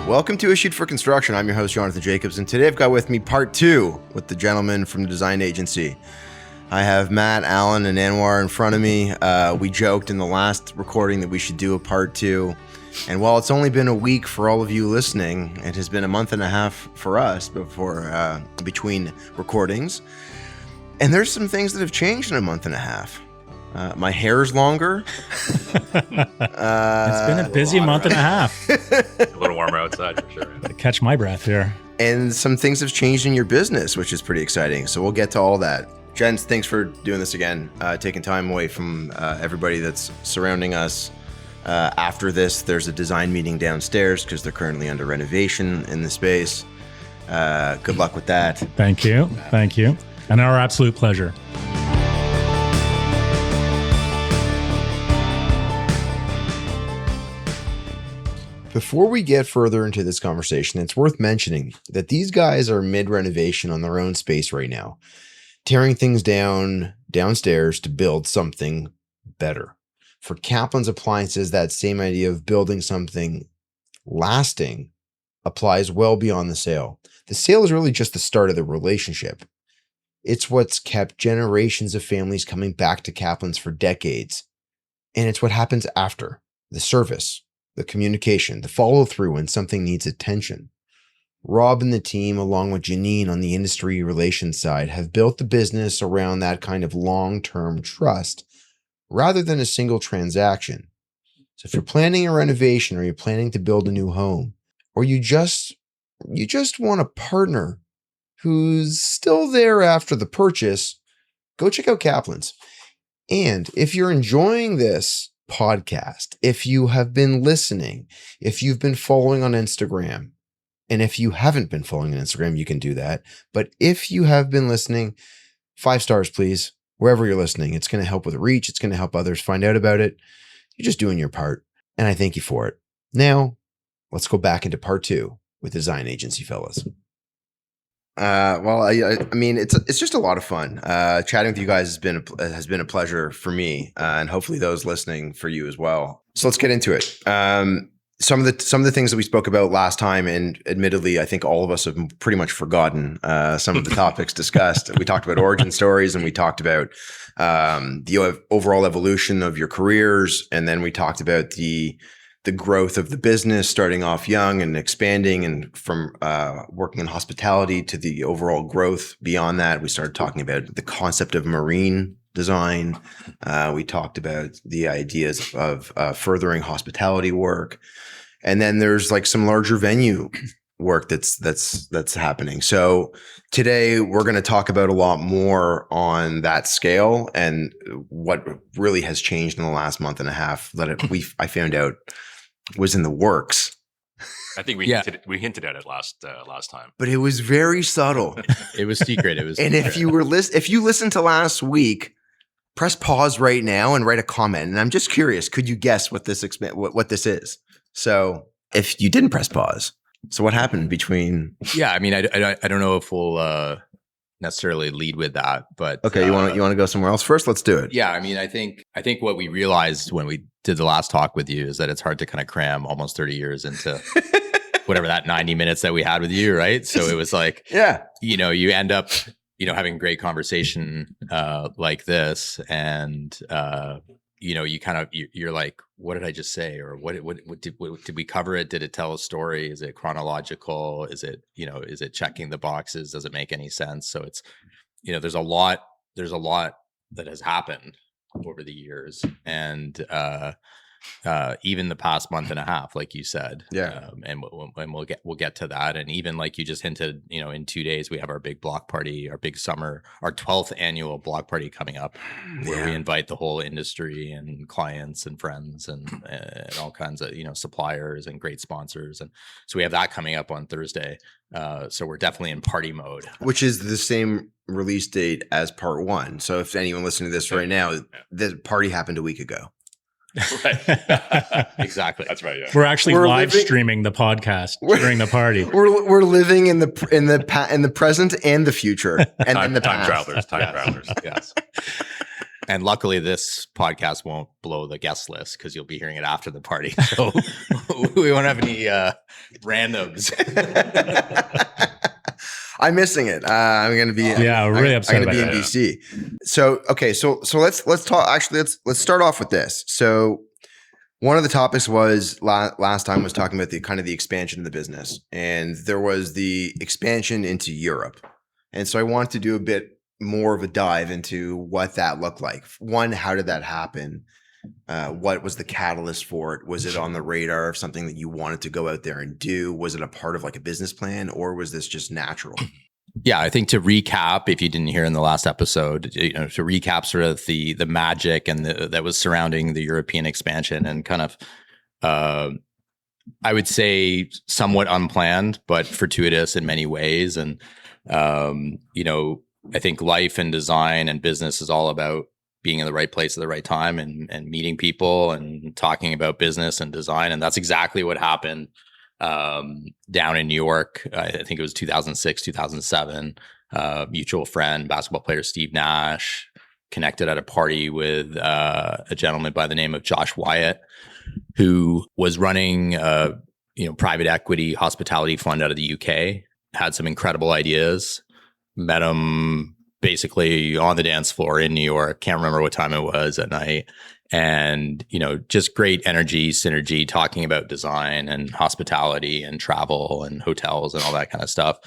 Welcome to Issued for Construction. I'm your host, Jonathan Jacobs, and today I've got with me part 2 with the gentleman from the Design Agency. I have Matt, Alan, and Anwar in front of me. We joked in the last recording that we should do a part 2. And while it's only been a week for all of you listening, it has been a month and a half for us between recordings. And there's some things that have changed in a month and a half. My hair's longer. It's been a busy month and a half. A little warmer outside for sure. Catch my breath here. And some things have changed in your business, which is pretty exciting. So we'll get to all that. Gents, thanks for doing this again, taking time away from everybody that's surrounding us. After this, there's a design meeting downstairs because they're currently under renovation in the space. Good luck with that. Thank you. Thank you. And our absolute pleasure. Before we get further into this conversation, it's worth mentioning that these guys are mid-renovation on their own space right now, tearing things down downstairs to build something better. For Kaplan's Appliances, that same idea of building something lasting applies well beyond the sale. The sale is really just the start of the relationship. It's what's kept generations of families coming back to Kaplan's for decades. And it's what happens after: the service, the communication, the follow-through when something needs attention. Rob and the team, along with Janine on the industry relations side, have built the business around that kind of long-term trust rather than a single transaction. So if you're planning a renovation, or you're planning to build a new home, or you just want a partner who's still there after the purchase, go check out Kaplan's. And if you're enjoying this podcast, if you have been listening, if you've been following on Instagram, and if you haven't been following on Instagram, you can do that. But if you have been listening, 5 stars, please, wherever you're listening. It's going to help with reach. It's going to help others find out about it. You're just doing your part, and I thank you for it. Now, let's go back into part 2 with Design Agency, fellas. I mean, it's just a lot of fun. Chatting with you guys has been a pleasure for me, and hopefully those listening for you as well. So let's get into it. Some of the things that we spoke about last time, and admittedly, I think all of us have pretty much forgotten some of the topics discussed. We talked about origin stories, and we talked about the overall evolution of your careers, and then we talked about the growth of the business, starting off young and expanding, and from working in hospitality to the overall growth beyond that. We started talking about the concept of marine design. We talked about the ideas of furthering hospitality work. And then there's like some larger venue work that's happening. So today we're going to talk about a lot more on that scale and what really has changed in the last month and a half that I found out was in the works. I think we hinted at it last time, but it was very subtle. It was secret. It was. And if you listened to last week, press pause right now and write a comment. And I'm just curious, could you guess what this is? So if you didn't press pause, so what happened between? Yeah, I mean, I don't know if we'll necessarily lead with that, but okay, you want to go somewhere else first? Let's do it. Yeah, I mean, I think what we realized when we did the last talk with you is that it's hard to kind of cram almost 30 years into whatever that 90 minutes that we had with you, right? So it was like, yeah, you end up, having great conversation like this, and you're like, what did I just say? Or what did we cover it? Did it tell a story? Is it chronological? Is it, is it checking the boxes? Does it make any sense? So it's, there's a lot that has happened over the years, and even the past month and a half, like you said, and we'll get to that. And even like you just hinted, in 2 days we have our big block party, our 12th annual block party coming up, where we invite the whole industry and clients and friends and all kinds of suppliers and great sponsors. And so we have that coming up on Thursday. So we're definitely in party mode, which is the same release date as part 1. So if anyone listening to this right now, the party happened a week ago. Right. Exactly. That's right. Yeah. We're actually live streaming the podcast during the party. We're living in the present and the future, and then the time past. travelers. Yes. And luckily, this podcast won't blow the guest list because you'll be hearing it after the party. So we won't have any randoms. I'm missing it. I'm going to be. Yeah, really upset I'm going to be in DC. So okay, so let's talk. Actually, let's start off with this. So one of the topics was last time was talking about the kind of the expansion of the business, and there was the expansion into Europe. And so I want to do a bit more of a dive into what that looked like. One, how did that happen? What was the catalyst for it? Was it on the radar of something that you wanted to go out there and do? Was it a part of like a business plan, or was this just natural? Yeah, I think to recap, if you didn't hear in the last episode, to recap sort of the magic and that was surrounding the European expansion, and kind of, I would say somewhat unplanned, but fortuitous in many ways. And, I think life and design and business is all about being in the right place at the right time and meeting people and talking about business and design. And that's exactly what happened down in New York. I think it was 2006, 2007. Mutual friend, basketball player Steve Nash, connected at a party with a gentleman by the name of Josh Wyatt, who was running private equity hospitality fund out of the UK, had some incredible ideas. Met him basically on the dance floor in New York. Can't remember what time it was at night. And, just great energy, synergy, talking about design and hospitality and travel and hotels and all that kind of stuff.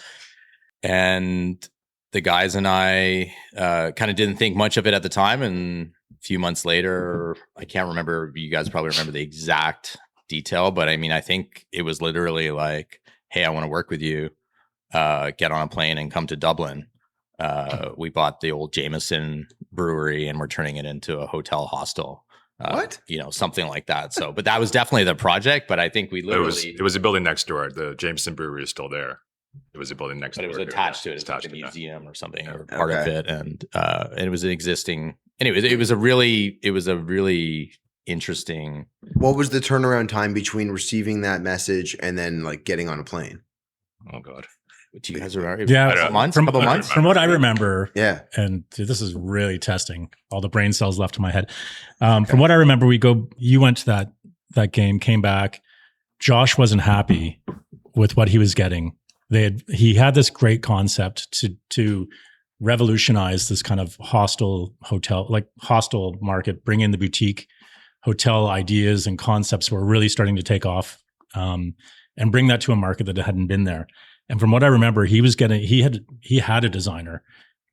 And the guys and I kind of didn't think much of it at the time. And a few months later, I can't remember, you guys probably remember the exact detail, but I mean, I think it was literally like, hey, I want to work with you. Get on a plane and come to Dublin. We bought the old Jameson Brewery and we're turning it into a hotel hostel. What? Something like that. So, but that was definitely the project. But I think we literally it was a building next door. The Jameson Brewery is still there. It was a building next door. But it was attached to it. It's like a museum or something, or part of it. And it was an existing. Anyways, it was a really interesting. What was the turnaround time between receiving that message and then like getting on a plane? Oh God. Do you guys remember? Yeah, a couple months. From what I remember, yeah. And this is really testing all the brain cells left in my head. From what I remember, you went to that game, came back. Josh wasn't happy with what he was getting. He had this great concept to revolutionize this kind of hostel market, bring in the boutique hotel ideas and concepts were really starting to take off, and bring that to a market that hadn't been there. And from what I remember, he had a designer.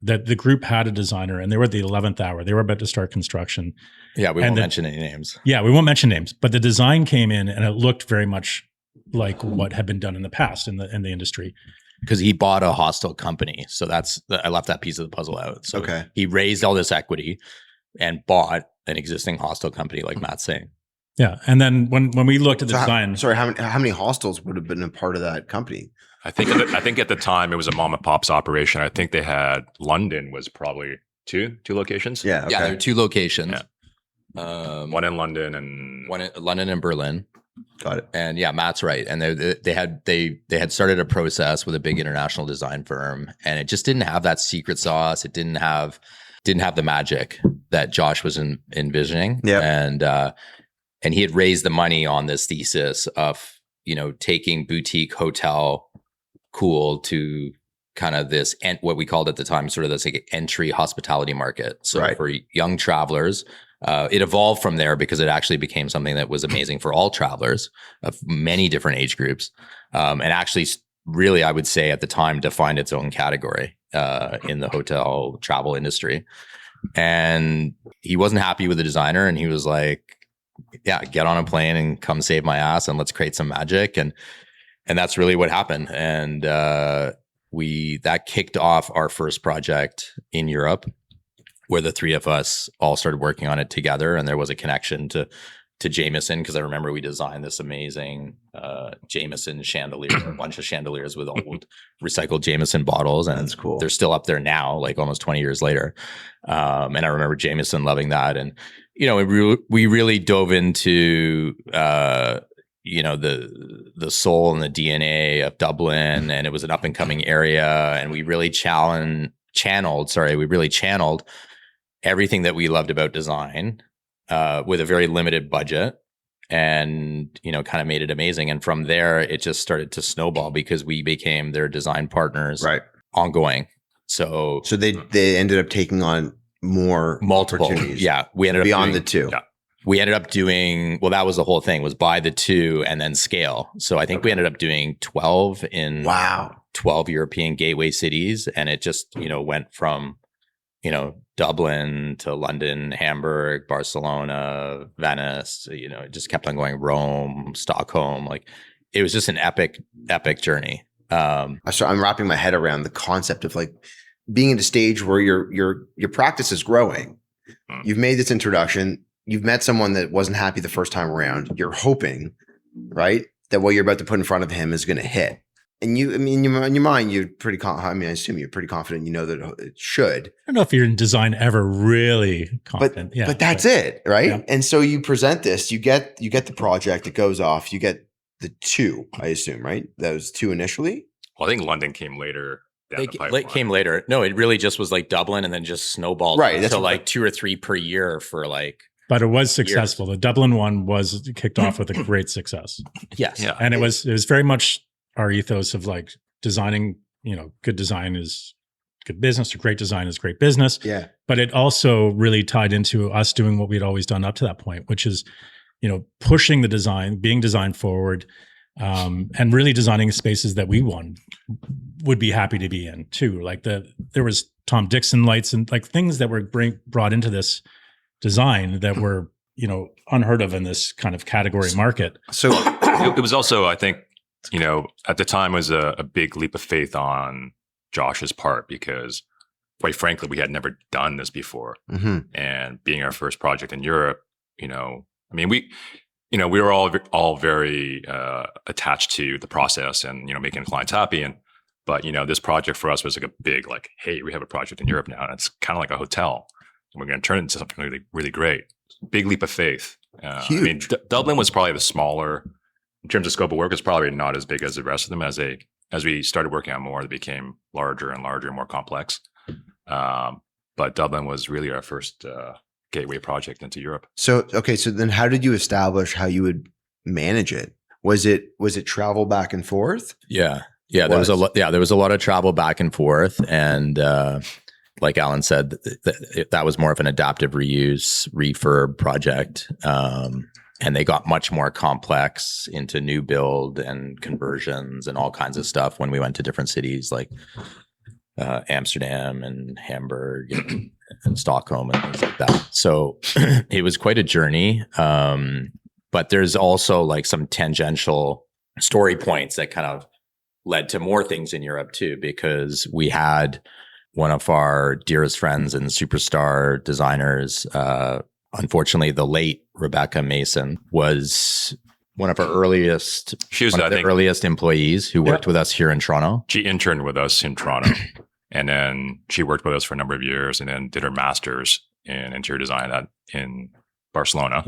That the group had a designer, and they were at the 11th hour. They were about to start construction. Yeah, we won't mention any names. Yeah, we won't mention names. But the design came in, and it looked very much like what had been done in the past in the industry. Because he bought a hostel company, so I left that piece of the puzzle out. So he raised all this equity and bought an existing hostel company, like Matt's saying. Yeah, and then when we looked at the design, how many hostels would have been a part of that company? I think at the time it was a mom and pop's operation. I think they had London was probably two locations. Yeah, okay. Yeah, there were two locations. Yeah. One in London and one in London and Berlin. Got it. And yeah, Matt's right. And they had started a process with a big international design firm, and it just didn't have that secret sauce. It didn't have the magic that Josh was envisioning. Yeah, and he had raised the money on this thesis of taking boutique hotel cool to kind of this, and what we called at the time sort of this like entry hospitality market. So for young travelers, it evolved from there because it actually became something that was amazing for all travelers of many different age groups. And actually really, I would say at the time defined its own category in the hotel travel industry. And he wasn't happy with the designer, and he was like, yeah, get on a plane and come save my ass and let's create some magic. And that's really what happened. And that kicked off our first project in Europe, where the three of us all started working on it together. And there was a connection to Jameson, because I remember we designed this amazing Jameson chandelier, a bunch of chandeliers with old recycled Jameson bottles. And that's cool. They're still up there now, like almost 20 years later. And I remember Jameson loving that. And, we really dove into the soul and the DNA of Dublin, and it was an up and coming area, and we really channeled everything that we loved about design with a very limited budget, and kind of made it amazing. And from there, it just started to snowball because we became their design partners, Right. ongoing. So they ended up taking on multiple opportunities. Yeah, we ended up beyond the two. Yeah. We ended up doing, well, that was the whole thing, was buy the two and then scale. So I think we ended up doing 12 in 12 European gateway cities. And it just, went from, Dublin to London, Hamburg, Barcelona, Venice, it just kept on going, Rome, Stockholm. Like, it was just an epic journey. So I'm wrapping my head around the concept of like being at a stage where your practice is growing. You've made this introduction. You've met someone that wasn't happy the first time around. You're hoping, right, that what you're about to put in front of him is going to hit. And in your mind, you're pretty confident. I assume you're pretty confident. That it should. I don't know if you're in design ever really confident. But that's it, right? Yeah. And so you present this. You get the project. It goes off. You get the two. I assume, right? Those two initially. Well, I think London came later. Came later. No, it really just was like Dublin, and then just snowballed. Right. To like 2 or 3 per year for like. But it was successful. The Dublin one was kicked off with a great success. Yes. Yeah. And it was very much our ethos of like designing, good design is good business, or great design is great business. Yeah. But it also really tied into us doing what we'd always done up to that point, which is, pushing the design, being design forward, and really designing spaces that we would be happy to be in too. Like there was Tom Dixon lights and like things that were brought into this design that were, unheard of in this kind of category market. So it was also, I think, at the time was a big leap of faith on Josh's part, because quite frankly, we had never done this before. Mm-hmm. And being our first project in Europe, we were all very attached to the process and, making clients happy. But this project for us was like a big, like, hey, we have a project in Europe now, and it's kind of like a hotel, and we're going to turn it into something really, really great. Big leap of faith. Huge. Dublin was probably the smaller in terms of scope of work. It's probably not as big as the rest of them. As we started working on more, they became larger and larger and more complex. But Dublin was really our first gateway project into Europe. So then how did you establish how you would manage it? Was it travel back and forth? Yeah. There was a lot of travel back and forth, and like Alan said, that was more of an adaptive reuse refurb project. And they got much more complex into new build and conversions and all kinds of stuff when we went to different cities like Amsterdam and Hamburg and Stockholm and things like that. So it was quite a journey. But there's also like some tangential story points that kind of led to more things in Europe too, because we had one of our dearest friends and superstar designers, unfortunately, the late Rebecca Mason, was one of our earliest employees who worked with us here in Toronto. She interned with us in Toronto, and then she worked with us for a number of years, and then did her master's in interior design in Barcelona.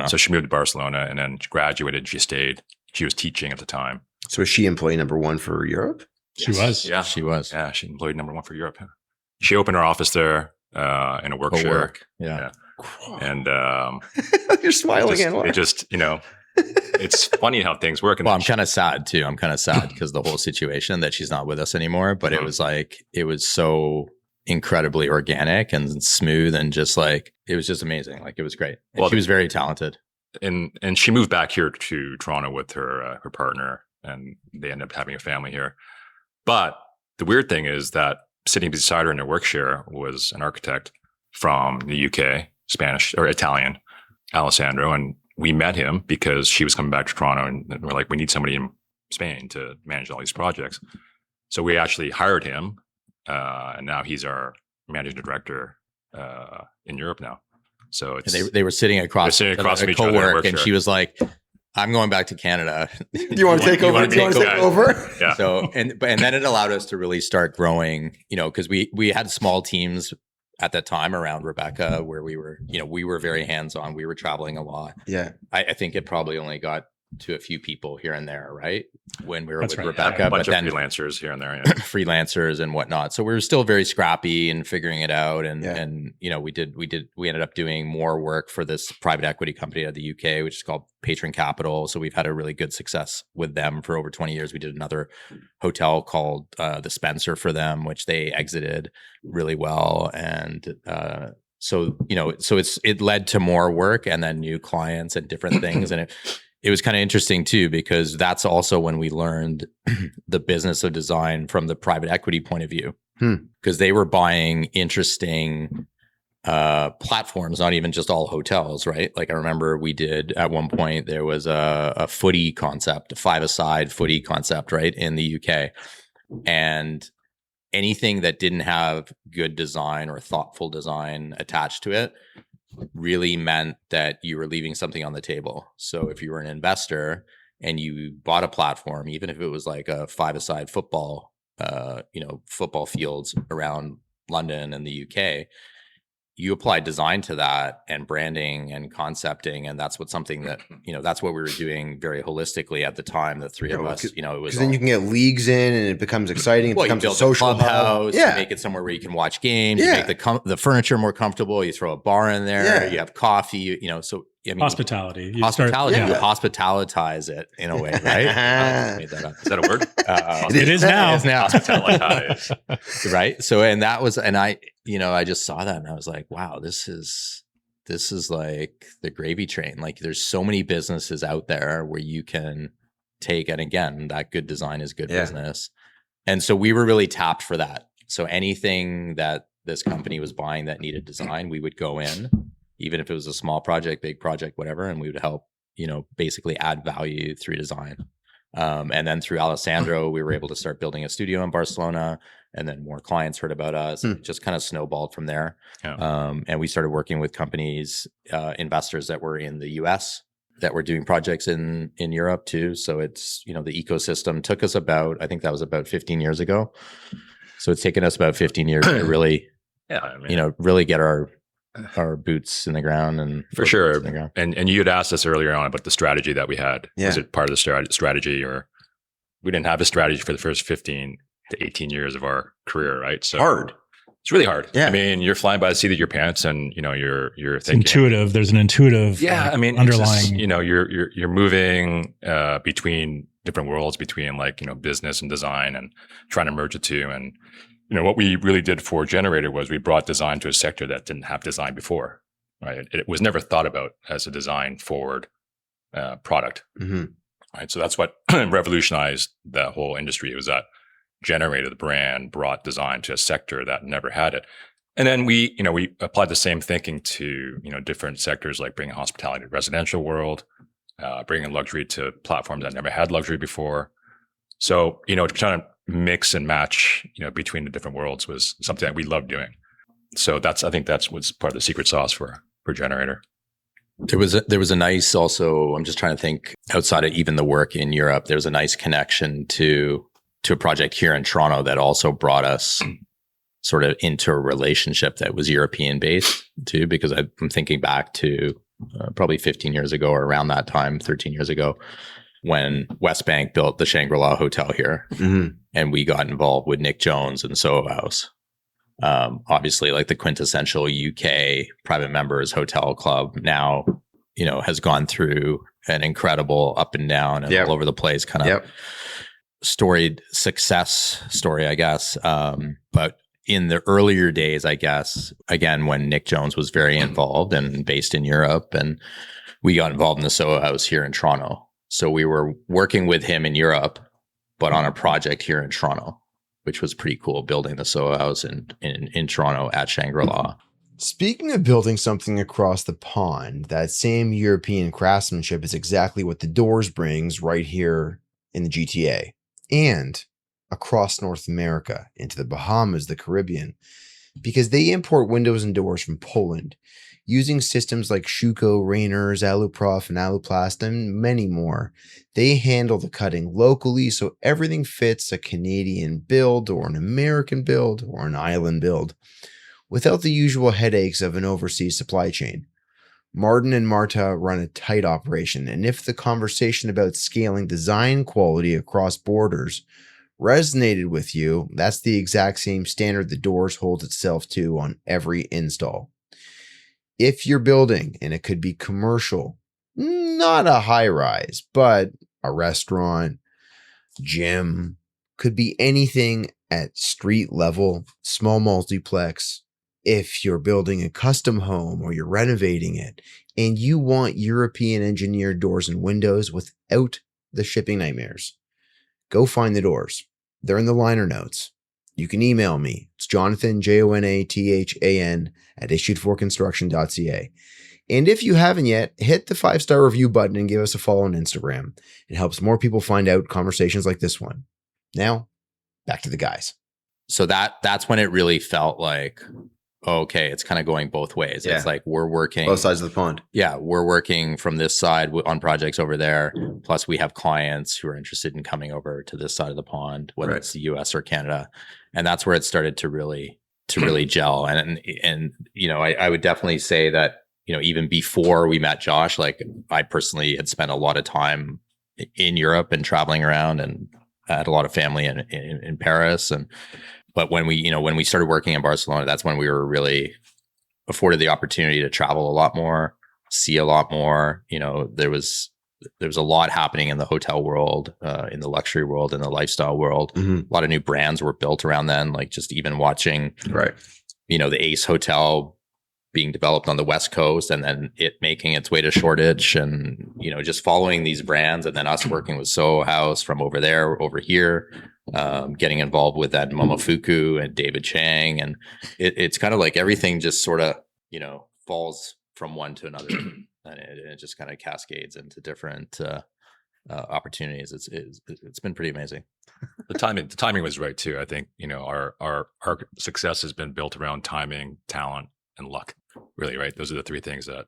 So she moved to Barcelona, and then she graduated. She stayed. She was teaching at the time. So was she employee number 1 for Europe? She was. Yeah, she was. Yeah, she employed number 1 for Europe. She opened her office there in a work share. Yeah. And you're smiling. It just it's funny how things work. Well, I'm kind of sad too. I'm kind of sad because the whole situation that she's not with us anymore. But it was so incredibly organic and smooth, and just like it was just amazing. Like it was great. And she was very talented. And she moved back here to Toronto with her partner, and they ended up having a family here. But the weird thing is that sitting beside her in her work share was an architect from the UK, Spanish or Italian, Alessandro. And we met him because she was coming back to Toronto, and we're like, we need somebody in Spain to manage all these projects. So we actually hired him, and now he's our managing director in Europe now. So it's, they were sitting across from each other, and she was like, I'm going back to Canada. You want to take over? Do you want to take over? Yeah. So, and then it allowed us to really start growing, because we had small teams at that time around Rebecca, where we were very hands-on. We were traveling a lot. Yeah. I think it probably only got to a few people here and there, right? When we were That's with right. Rebecca, a bunch but of then freelancers here and there. Yeah. freelancers and whatnot. So we were still very scrappy and figuring it out. And we ended up doing more work for this private equity company out of the UK, which is called Patron Capital. So we've had a really good success with them for over 20 years. We did another hotel called the Spencer for them, which they exited really well. And so it led to more work and then new clients and different things. And it was kind of interesting too, because that's also when we learned the business of design from the private equity point of view, because they were buying interesting platforms, not even just all hotels, right? Like I remember we did at one point, there was a footy concept, a five-a-side footy concept, right, in the UK. And anything that didn't have good design or thoughtful design attached to it really meant that you were leaving something on the table. So if you were an investor and you bought a platform, even if it was like a five-a-side football, football fields around London and the UK, you applied design to that and branding and concepting. And that's that's what we were doing very holistically at the time, the three of us, it was because then you can get leagues in and it becomes exciting. It becomes you a build social clubhouse, hub. Yeah. you make it somewhere where you can watch games, you make the furniture more comfortable, you throw a bar in there, you have coffee, so I mean, hospitality. You hospitalitize it in a way, right? I just made that up. Is that a word? It is now. It is now. Hospitalitize. Right. So, I just saw that and I was like, wow, this is like the gravy train. Like there's so many businesses out there where you can take, and again, that good design is good business. And so we were really tapped for that. So anything that this company was buying that needed design, we would go in, even if it was a small project, big project, whatever, and we would help, basically add value through design. And then through Alessandro, we were able to start building a studio in Barcelona, and then more clients heard about us. It just kind of snowballed from there. Yeah. And we started working with companies, investors that were in the US that were doing projects in Europe too. So it's, the ecosystem took us I think that was about 15 years ago. So it's taken us about 15 years to really, really get our boots in the ground. And for sure. And you had asked us earlier on about the strategy that we had. Yeah. Was it part of the strategy, or we didn't have a strategy for the first 15 to 18 years of our career, right? So hard. It's really hard. Yeah. I mean, you're flying by the seat of your pants, and you're it's thinking intuitive. There's an intuitive underlying. You're moving between different worlds, between business and design, and trying to merge the two. And what we really did for Generator was we brought design to a sector that didn't have design before, right? It was never thought about as a design forward product, right? So that's what revolutionized the whole industry. It was that Generator, the brand, brought design to a sector that never had it. And then we applied the same thinking to, different sectors, like bringing hospitality to the residential world, bringing luxury to platforms that never had luxury before. So, trying to mix and match, between the different worlds was something that we loved doing. So I think that's what's part of the secret sauce for Generator. There was a nice, also, I'm just trying to think outside of even the work in Europe, there's a nice connection to a project here in Toronto that also brought us sort of into a relationship that was European based too, because I'm thinking back to probably 15 years ago, or around that time, 13 years ago, when West Bank built the Shangri-La Hotel here, and we got involved with Nick Jones and Soho House. Obviously, like the quintessential UK private members hotel club now, has gone through an incredible up and down and all over the place kind of storied success story, I guess. But in the earlier days, I guess, again, when Nick Jones was very involved and based in Europe, and we got involved in the Soho House here in Toronto. So we were working with him in Europe, but on a project here in Toronto, which was pretty cool, building the Soho House in Toronto at Shangri-La. Speaking of building something across the pond, that same European craftsmanship is exactly what The Doors brings right here in the GTA and across North America into the Bahamas, the Caribbean, because they import windows and doors from Poland using systems like Schuko, Rainers, Aluprof, and Aluplast, and many more. They handle the cutting locally, so everything fits a Canadian build or an American build or an island build without the usual headaches of an overseas supply chain. Martin and Marta run a tight operation, and if the conversation about scaling design quality across borders resonated with you, that's the exact same standard the Doors holds itself to on every install. If you're building, and it could be commercial, not a high rise, but a restaurant, gym, could be anything at street level, small multiplex. If you're building a custom home or you're renovating it and you want European engineered doors and windows without the shipping nightmares, go find the Doors. They're in the liner notes. You can email me. It's Jonathan, JONATHAN @issuedforconstruction.ca. And if you haven't yet, hit the 5-star review button and give us a follow on Instagram. It helps more people find out conversations like this one. Now, back to the guys. So that's when it really felt like, okay, it's kind of going both ways. Yeah. It's like we're working Both sides of the pond. Yeah, we're working from this side on projects over there. Plus, we have clients who are interested in coming over to this side of the pond, whether Right. it's the US or Canada. And that's where it started to really gel. And you know, I would definitely say that, you know, even before we met Josh, like I personally had spent a lot of time in Europe and traveling around, and I had a lot of family in Paris. But when we started working in Barcelona, that's when we were really afforded the opportunity to travel a lot more, see a lot more. You know, there was a lot happening in the hotel world, in the luxury world, in the lifestyle world. Mm-hmm. A lot of new brands were built around then, like just even watching, Right. you know, the Ace Hotel being developed on the West Coast and then it making its way to Shoreditch, and, you know, just following these brands, and then us working with Soho House from over there, over here, getting involved with that Momofuku and David Chang. And it's kind of like everything just sort of, you know, falls from one to another and it just kind of cascades into different opportunities. It's been pretty amazing. The timing was right too. I think, you know, our success has been built around timing, talent, and luck. Really, right? Those are the three things that.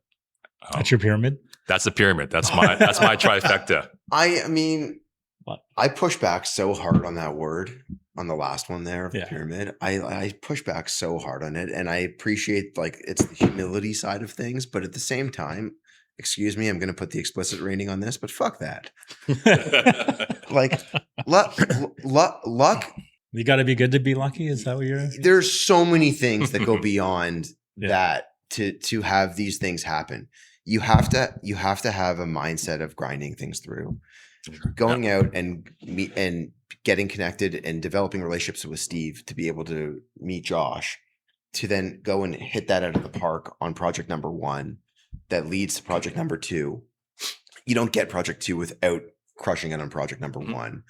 That's your pyramid. That's the pyramid. That's my trifecta. I mean, What? I push back so hard on that word on the last one there, Yeah. pyramid. I push back so hard on it, and I appreciate like it's the humility side of things, but at the same time, excuse me, I'm going to put the explicit rating on this, but fuck that. Like luck. You got to be good to be lucky. Is that what you're? There's so many things that go beyond Yeah. that to have these things happen. You have to have a mindset of grinding things through, going out and meet and getting connected and developing relationships with Steve to be able to meet Josh, to then go and hit that out of the park on project number 1 that leads to project number 2. You don't get project 2 without crushing it on project number 1.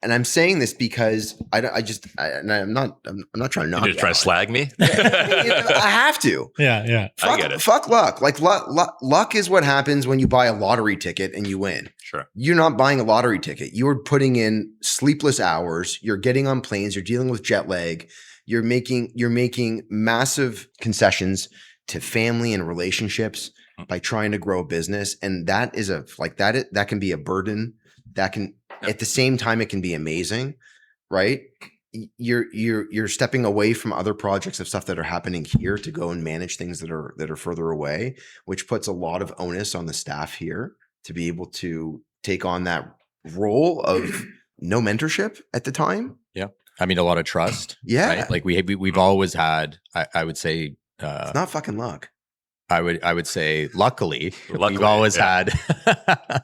And I'm saying this because I'm not trying to knock You just try to slag me? I have to. Yeah. I get it. Fuck luck. Like luck is what happens when you buy a lottery ticket and you win. Sure. You're not buying a lottery ticket. You're putting in sleepless hours. You're getting on planes. You're dealing with jet lag. You're making massive concessions to family and relationships by trying to grow a business. And that is that can be a burden. That can, at the same time, it can be amazing, right? You're stepping away from other projects of stuff that are happening here to go and manage things that are further away, which puts a lot of onus on the staff here to be able to take on that role of no mentorship at the time. Yeah. I mean, a lot of trust. Yeah. Right? Like we've always had, I would say, It's not fucking luck. I would say, luckily we've Luckily, always yeah. had.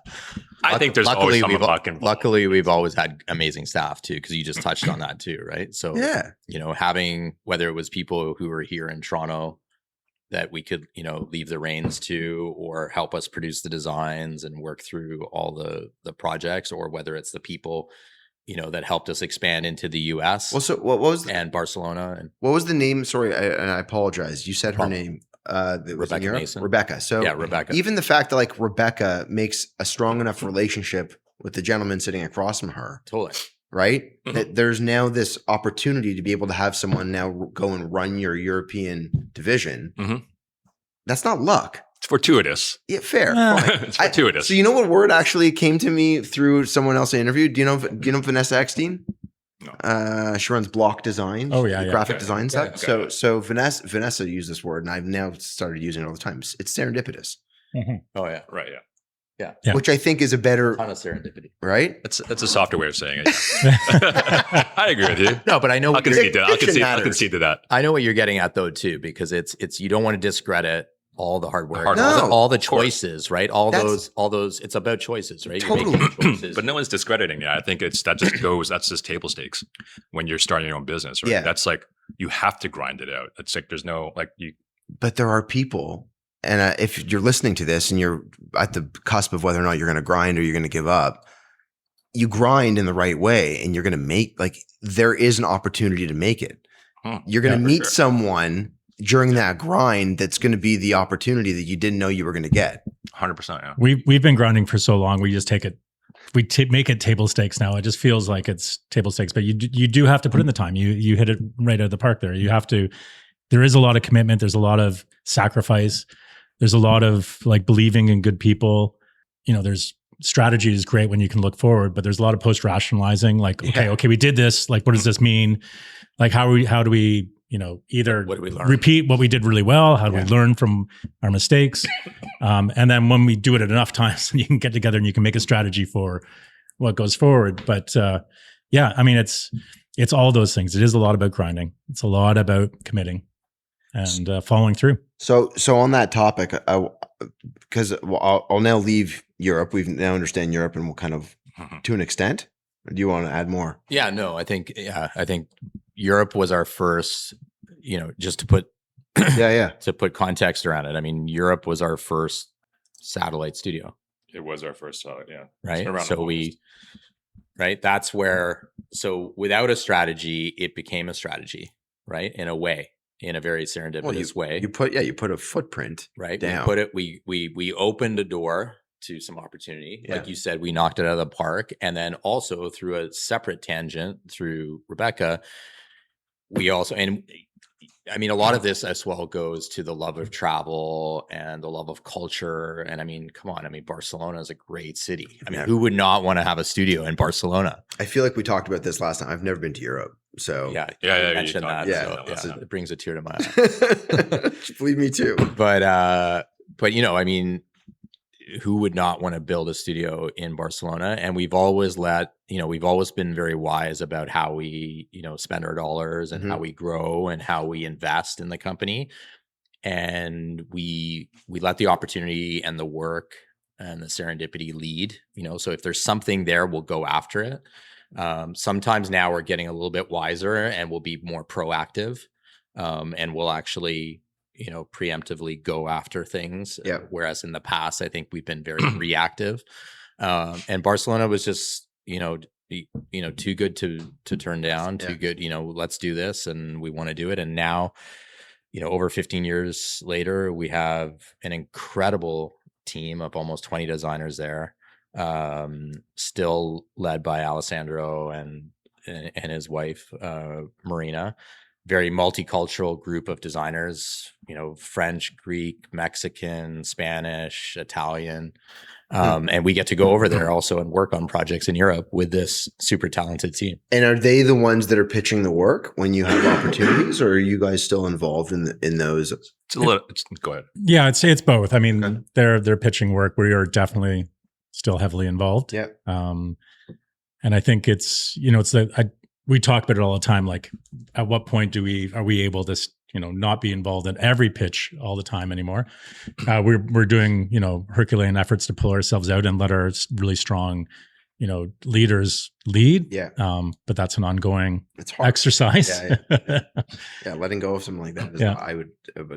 I think there's always some luck involved. Luckily, we've always had amazing staff too, because you just touched on that too, right? So Yeah. you know, having, whether it was people who were here in Toronto that we could, you know, leave the reins to, or help us produce the designs and work through all the projects, or whether it's the people, you know, that helped us expand into the US. Well, so what was and Barcelona and what was the name? Sorry, and I apologize. You said her name. That was in Rebecca Europe? Mason. Rebecca. So yeah, Rebecca. even the fact that like Rebecca makes a strong enough relationship with the gentleman sitting across from her, Totally. right? Mhm. That there's now this opportunity to be able to have someone now go and run your European division. Mhm. That's not luck. It's fortuitous. Yeah, fair. Ah. Fine. It's fortuitous. So you know what word actually came to me through someone else I interviewed? Do you know Vanessa Eckstein? No. She runs Block Design. Oh, yeah, graphic Okay. design Yeah, stuff. okay. So Vanessa used this word, and I've now started using it all the time. It's serendipitous, Oh yeah, Right. Yeah. Yeah. which I think is a better, ton of serendipity. right? That's a softer way of saying it. Yeah. I agree with you. No, but I know I'll concede to that. I'll Fiction concede, matters. I'll concede to that. I know what you're getting at though too, because it's you don't want to discredit all the hard work, Hard work. all the Of course. choices, right? All That's- those. It's about choices, right? Totally. You're making choices. But no one's discrediting it. I think that's just table stakes when you're starting your own business, right? Yeah. That's like, you have to grind it out. It's like, there's no, like you, But there are people, and if you're listening to this and you're at the cusp of whether or not you're going to grind or you're going to give up, you grind in the right way, and you're going to make, like, there is an opportunity to make it. You're going to for meet sure. someone during that grind that's going to be the opportunity that you didn't know you were going to get. 100%. Yeah. We've been grinding for so long. We just take it. We make it table stakes now. It just feels like it's table stakes, but you do have to put in the time. You hit it right out of the park there. You have to. There is a lot of commitment. There's a lot of sacrifice. There's a lot of like believing in good people. There's strategy is great when you can look forward, but there's a lot of post rationalizing. Like, okay, we did this. Like, what does this mean? Like, how do we either What do we learn? repeat what we did really well? How do we learn from our mistakes? And then when we do it enough times, you can get together and you can make a strategy for what goes forward. But yeah, I mean, it's all those things. It is a lot about grinding. It's a lot about committing and following through. So on that topic, because I'll now leave Europe. We now understand Europe, and we'll kind of, to an extent. Or do you want to add more? Yeah, no, I think Europe was our first, just to put Yeah. to put context around it. I mean, Europe was our first satellite studio, It was our first, yeah. right? Around So the right, that's where, so without a strategy, it became a strategy, right? In a way, in a very serendipitous way. You put a footprint Right. down. We opened a door to some opportunity. Yeah. Like you said, we knocked it out of the park. And then also through a separate tangent through Rebecca, we also, and I mean, a lot of this as well goes to the love of travel and the love of culture. And I mean, come on. I mean, Barcelona is a great city. I mean, Yeah. who would not want to have a studio in Barcelona? I feel like we talked about this last time. I've never been to Europe, so Yeah. Yeah, you you mentioned talked that. about So, that, yeah, yeah. it brings a tear to my eye. believe me too. But I mean, who would not want to build a studio in Barcelona? And we've always been very wise about how we, spend our dollars and how we grow and how we invest in the company. And we let the opportunity and the work and the serendipity lead, so if there's something there, we'll go after it. Sometimes now we're getting a little bit wiser and we'll be more proactive. And we'll actually, preemptively go after things. Yeah. Whereas in the past, I think we've been very reactive. And Barcelona was just, too good to turn down, too good, let's do this and we want to do it. And now, over 15 years later, we have an incredible team of almost 20 designers there, still led by Alessandro and his wife, Marina. Very multicultural group of designers, French, Greek, Mexican, Spanish, Italian. And we get to go over there also and work on projects in Europe with this super talented team. And are they the ones that are pitching the work when you have opportunities, or are you guys still involved in those? Go ahead. Yeah, I'd say it's both. I mean, Okay. they're pitching work. We are definitely still heavily involved. Yeah. And I think it's we talk about it all the time. Like, at what point are we able to not be involved in every pitch all the time anymore? We're doing Herculean efforts to pull ourselves out and let our really strong leaders lead. Yeah. But that's an ongoing It's hard. exercise. Yeah, letting go of something like that is Yeah. I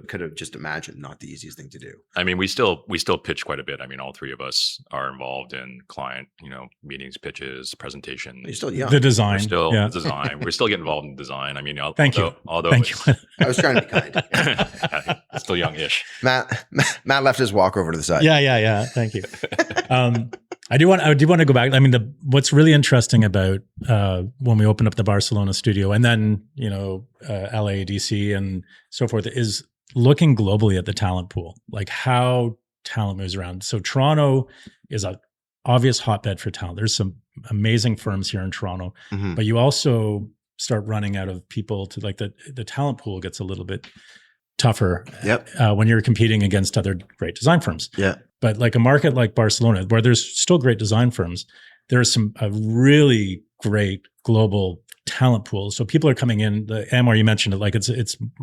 could have just imagined not the easiest thing to do. I mean, we still pitch quite a bit. I mean, all three of us are involved in client, meetings, pitches, presentations. You're still young. The design. We're still yeah. design. We're still getting involved in design. I mean, Thank you. Although Thank you. I was trying to be kind. still young-ish. Matt left his walk over to the side. Yeah. Thank you. I do want to go back. I mean, what's really interesting about when we opened up the Barcelona studio and then LA, DC, and so forth is looking globally at the talent pool, like how talent moves around. So Toronto is a obvious hotbed for talent. There's some amazing firms here in Toronto, Mhm. but you also start running out of people to like the talent pool gets a little bit tougher Yep. when you're competing against other great design firms. Yeah. But like a market like Barcelona, where there's still great design firms, there's a really great global talent pool. So people are coming in. The Anwar, you mentioned it, like it's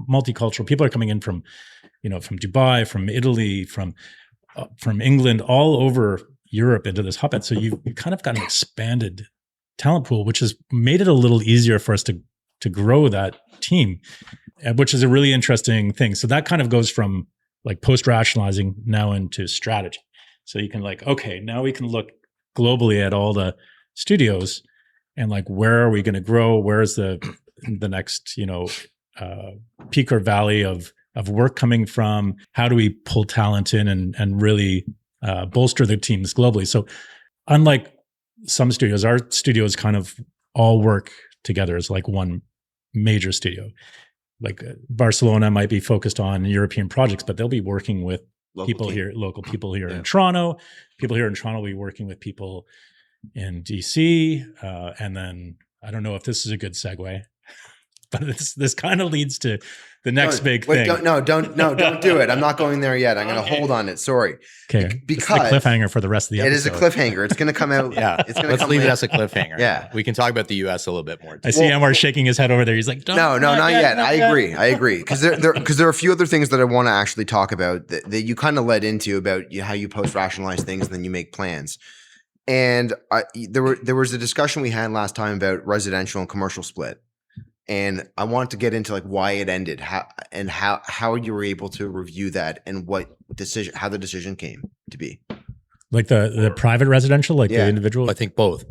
multicultural. People are coming in from, from Dubai, from Italy, from England, all over Europe into this hotbed. So you kind of got an expanded talent pool, which has made it a little easier for us to grow that team, which is a really interesting thing. So that kind of goes from like post-rationalizing now into strategy. So you can like, okay, now we can look globally at all the studios and like, where are we going to grow? Where's the next, peak or valley of work coming from? How do we pull talent in and really bolster the teams globally? So unlike some studios, our studios kind of all work together as like one major studio. Like Barcelona might be focused on European projects, but they'll be working with local people here in Toronto. People here in Toronto will be working with people in DC. And then I don't know if this is a good segue, but this kind of leads to the next big thing. Don't do it. I'm not going there yet. I'm going to hold on it. Sorry. Okay. Because it's a cliffhanger for the rest of the episode. It is a cliffhanger. It's going to come out. Yeah. Let's leave it as a cliffhanger. Yeah. We can talk about the US a little bit more. I see Anwar shaking his head over there. He's like, no, not yet. I agree. Because there are a few other things that I want to actually talk about that you kind of led into about how you post-rationalize things and then you make plans. And there was a discussion we had last time about residential and commercial split. And I want to get into like why it ended, how you were able to review that and how the decision came to be. Like the private residential, like the individual? I think both,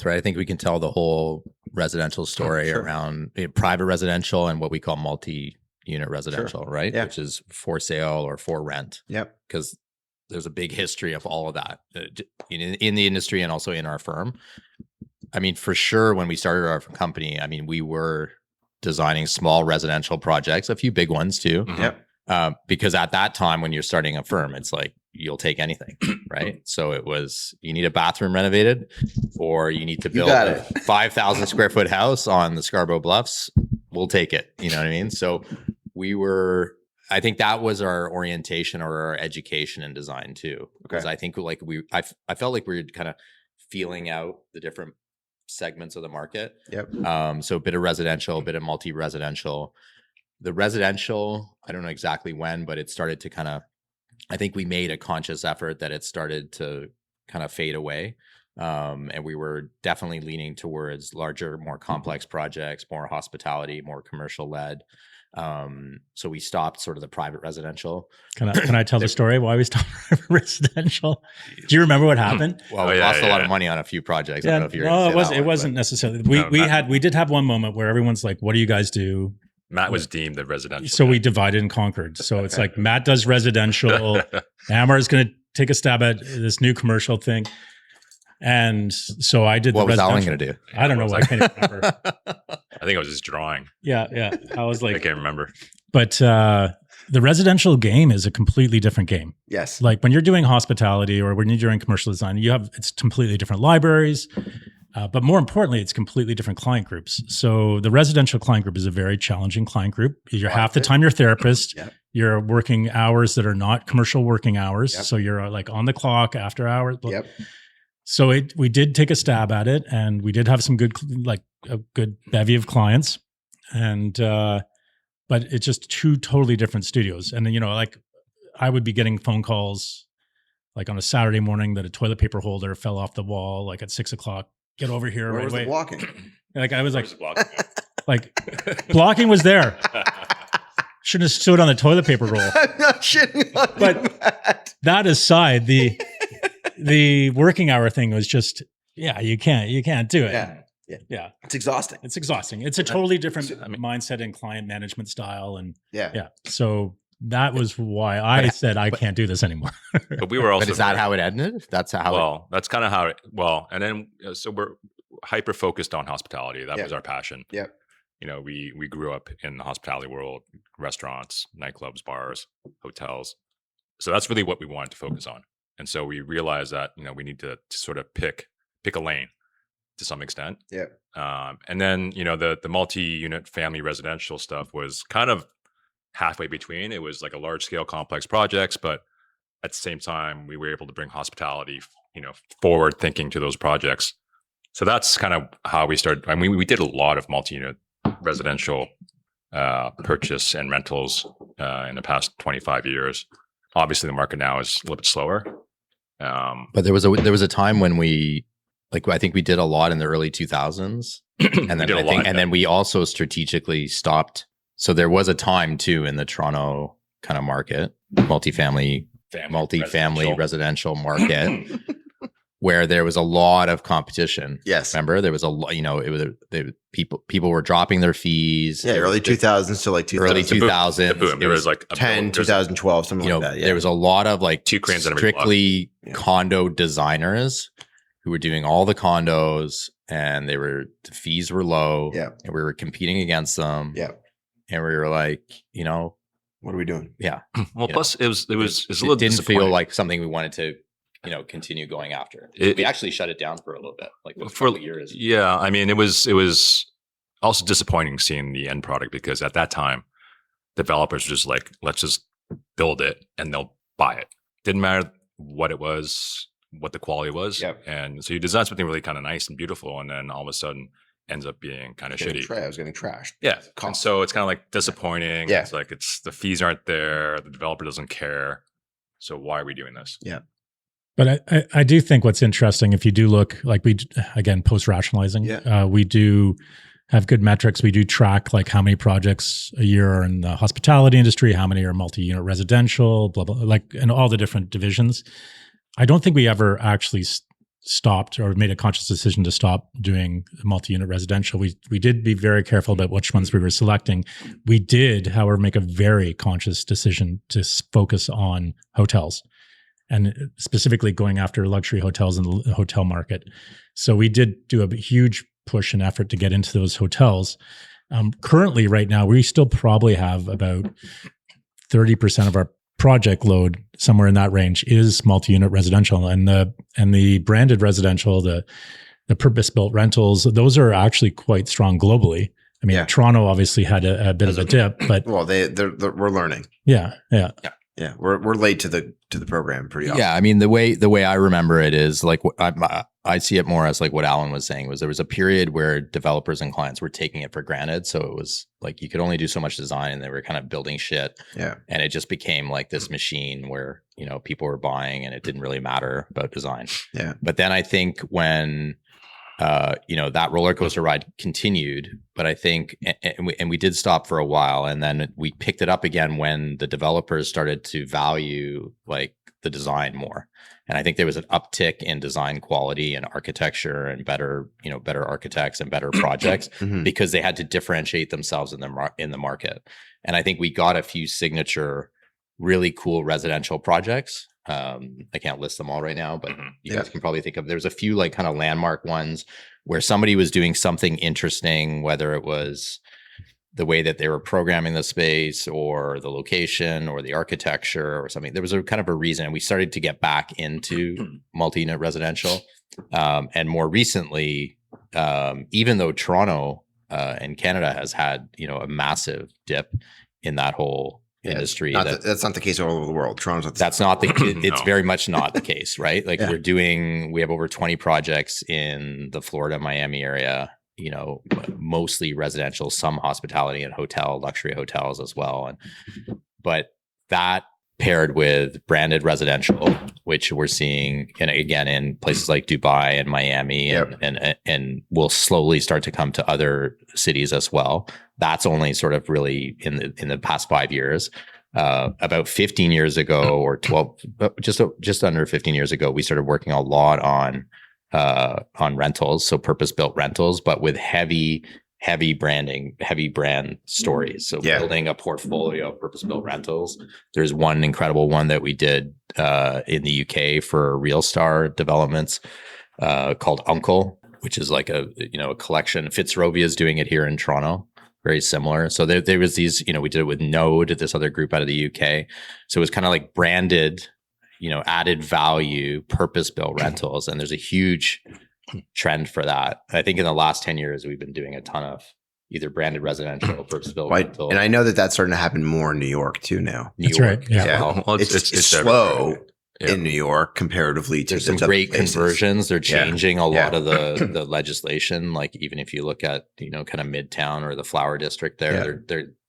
right? I think we can tell the whole residential story around private residential and what we call multi-unit residential, right? Yeah. Which is for sale or for rent. Yep. Because there's a big history of all of that in the industry and also in our firm. I mean, for sure, when we started our company, I mean, we were designing small residential projects, a few big ones too. Yep. Because at that time, when you're starting a firm, it's like, you'll take anything, right? So it was, you need a bathroom renovated or you need to build a 5,000 square foot house on the Scarborough Bluffs. We'll take it. You know what I mean? So I think that was our orientation or our education in design too. Because I think like I felt like we were kind of feeling out the different segments of the market. Yep. So a bit of residential, a bit of multi-residential. The residential, I don't know exactly when, but it started to I think we made a conscious effort that it started to kind of fade away. And we were definitely leaning towards larger, more complex projects, more hospitality, more commercial led. So we stopped sort of the private residential. Can I tell the story why we stopped residential? Do you remember what happened? Well, we lost a lot of money on a few projects. I don't know if you're it wasn't necessarily. We did have one moment where everyone's like, "What do you guys do?" Matt was deemed the residential. So we divided and conquered. So it's like Matt does residential. Amar is going to take a stab at this new commercial thing. And so I did what was Alan going to do? I don't know. I can't even remember. I think it was just drawing. Yeah. I was like, I can't remember. But the residential game is a completely different game. Yes. Like when you're doing hospitality or when you're doing commercial design, it's completely different libraries. But more importantly, it's completely different client groups. So the residential client group is a very challenging client group. You're half the time you're a therapist. Yep. You're working hours that are not commercial working hours. Yep. So you're like on the clock after hours. Yep. So we did take a stab at it, and we did have some good, like a good bevy of clients, and but it's just two totally different studios. And then like I would be getting phone calls like on a Saturday morning that a toilet paper holder fell off the wall like at 6:00. Get over here Where right was away. the blocking? Like I was like, blocking was there. Shouldn't have stood on the toilet paper roll. I'm not shitting on But that aside, the working hour thing was just, you can't do it. Yeah. It's exhausting. It's a totally different mindset and client management style. And so that was why I said I can't do this anymore. But we were also. But is that how it ended? That's how. Well, that's kind of how it. Well, and then so we're hyper focused on hospitality. That was our passion. Yeah. We grew up in the hospitality world, restaurants, nightclubs, bars, hotels. So that's really what we wanted to focus on. And so we realized that, we need to sort of pick a lane to some extent. Yeah. And then, the multi-unit family residential stuff was kind of halfway between. It was like a large scale complex projects, but at the same time, we were able to bring hospitality, forward thinking to those projects. So that's kind of how we started. I mean, we did a lot of multi-unit residential purchase and rentals in the past 25 years. Obviously, the market now is a little bit slower. But there was a time when we, I think we did a lot in the early 2000s, and then we also strategically stopped. So there was a time too in the Toronto kind of market, multifamily residential market, where there was a lot of competition. Yes, remember there was a lot. People were dropping their fees. Yeah, early 2000s to like 2000. Early 2000s. Boom. There was like 2012, something like that. Yeah. There was a lot of two cranes strictly condo designers who were doing all the condos, and the fees were low. Yeah, and we were competing against them. Yeah, and we were like, what are we doing? Yeah. Well, plus it was a little. It didn't feel like something we wanted to, continue going after. We actually shut it down for a little bit, for a couple years. Yeah, I mean, it was also disappointing seeing the end product, because at that time, developers were just like, let's just build it and they'll buy it. Didn't matter what it was, what the quality was. Yep. And so you design something really kind of nice and beautiful, and then all of a sudden ends up being kind of shitty. I was getting trashed. Yeah. And so it's kind of like disappointing. Yeah. It's like the fees aren't there. The developer doesn't care. So why are we doing this? Yeah. But I do think what's interesting, if you do look, again, post-rationalizing, we do have good metrics. We do track how many projects a year are in the hospitality industry, how many are multi-unit residential, blah, blah, and all the different divisions. I don't think we ever actually stopped or made a conscious decision to stop doing multi-unit residential. We did be very careful about which ones we were selecting. We did, however, make a very conscious decision to focus on hotels, and specifically going after luxury hotels in the hotel market. So we did do a huge push and effort to get into those hotels. Currently, right now, we still probably have about 30% of our project load, somewhere in that range, is multi-unit residential, and the branded residential, the purpose-built rentals, those are actually quite strong globally. I mean, Toronto obviously had a bit of a dip, but we're learning. Yeah. We're late to the program pretty often. Yeah, I mean the way I remember it is I see it more as what Alan was saying, was there was a period where developers and clients were taking it for granted. So it was you could only do so much design, and they were kind of building shit. Yeah. And it just became this machine where, people were buying, and it didn't really matter about design. Yeah. But then I think when that roller coaster ride continued, but I think, and we did stop for a while, and then we picked it up again when the developers started to value the design more. And I think there was an uptick in design quality and architecture, and better architects and better projects because they had to differentiate themselves in the market. And I think we got a few signature, really cool residential projects. I can't list them all right now, but you guys can probably think of, there's a few kind of landmark ones where somebody was doing something interesting, whether it was the way that they were programming the space or the location or the architecture or something. There was a kind of a reason, and we started to get back into multi-unit residential. And more recently, even though Toronto and Canada has had, a massive dip in that whole industry. That's not the case all over the world. Toronto's it's very much not the case, right? We have over 20 projects in the Florida, Miami area, mostly residential, some hospitality and luxury hotels as well. But that paired with branded residential, which we're seeing, and again, in places like Dubai and Miami, and will slowly start to come to other cities as well. That's only sort of really in the past 5 years. About 15 years ago, or 12, just under 15 years ago, we started working a lot on rentals, so purpose-built rentals, but with heavy branding, heavy brand stories. So building a portfolio of purpose-built rentals. There's one incredible one that we did in the UK for Real Star Developments called Uncle, which is a collection. Fitzrovia is doing it here in Toronto. Very similar. So there was these, we did it with Node, this other group out of the UK. So it was kind of branded, added value, purpose-built rentals. And there's a huge trend for that. I think in the last 10 years, we've been doing a ton of either branded residential, purpose-built rental. And I know that that's starting to happen more in New York too now. That's right. Yeah. Well, It's slow Yeah. in New York comparatively to There's some other great places. conversions. They're changing a lot Yeah. of the legislation. Like even if you look at, kind of Midtown or the Flower District there,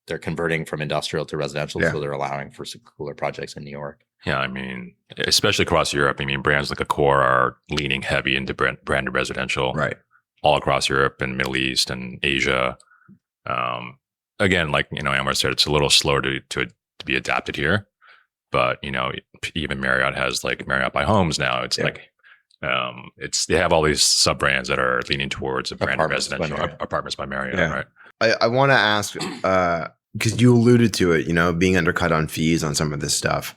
they're converting from industrial to residential. Yeah. So they're allowing for some cooler projects in New York. Yeah, I mean, especially across Europe. I mean, brands like Accor are leaning heavy into branded residential, Right. all across Europe and Middle East and Asia. Again, like Anwar said, it's a little slower to be adapted here, but even Marriott has like Marriott by Homes now. It's like they have all these sub brands that are leaning towards a branded residential Apartments by Marriott, right? I want to ask because you alluded to it, being undercut on fees on some of this stuff.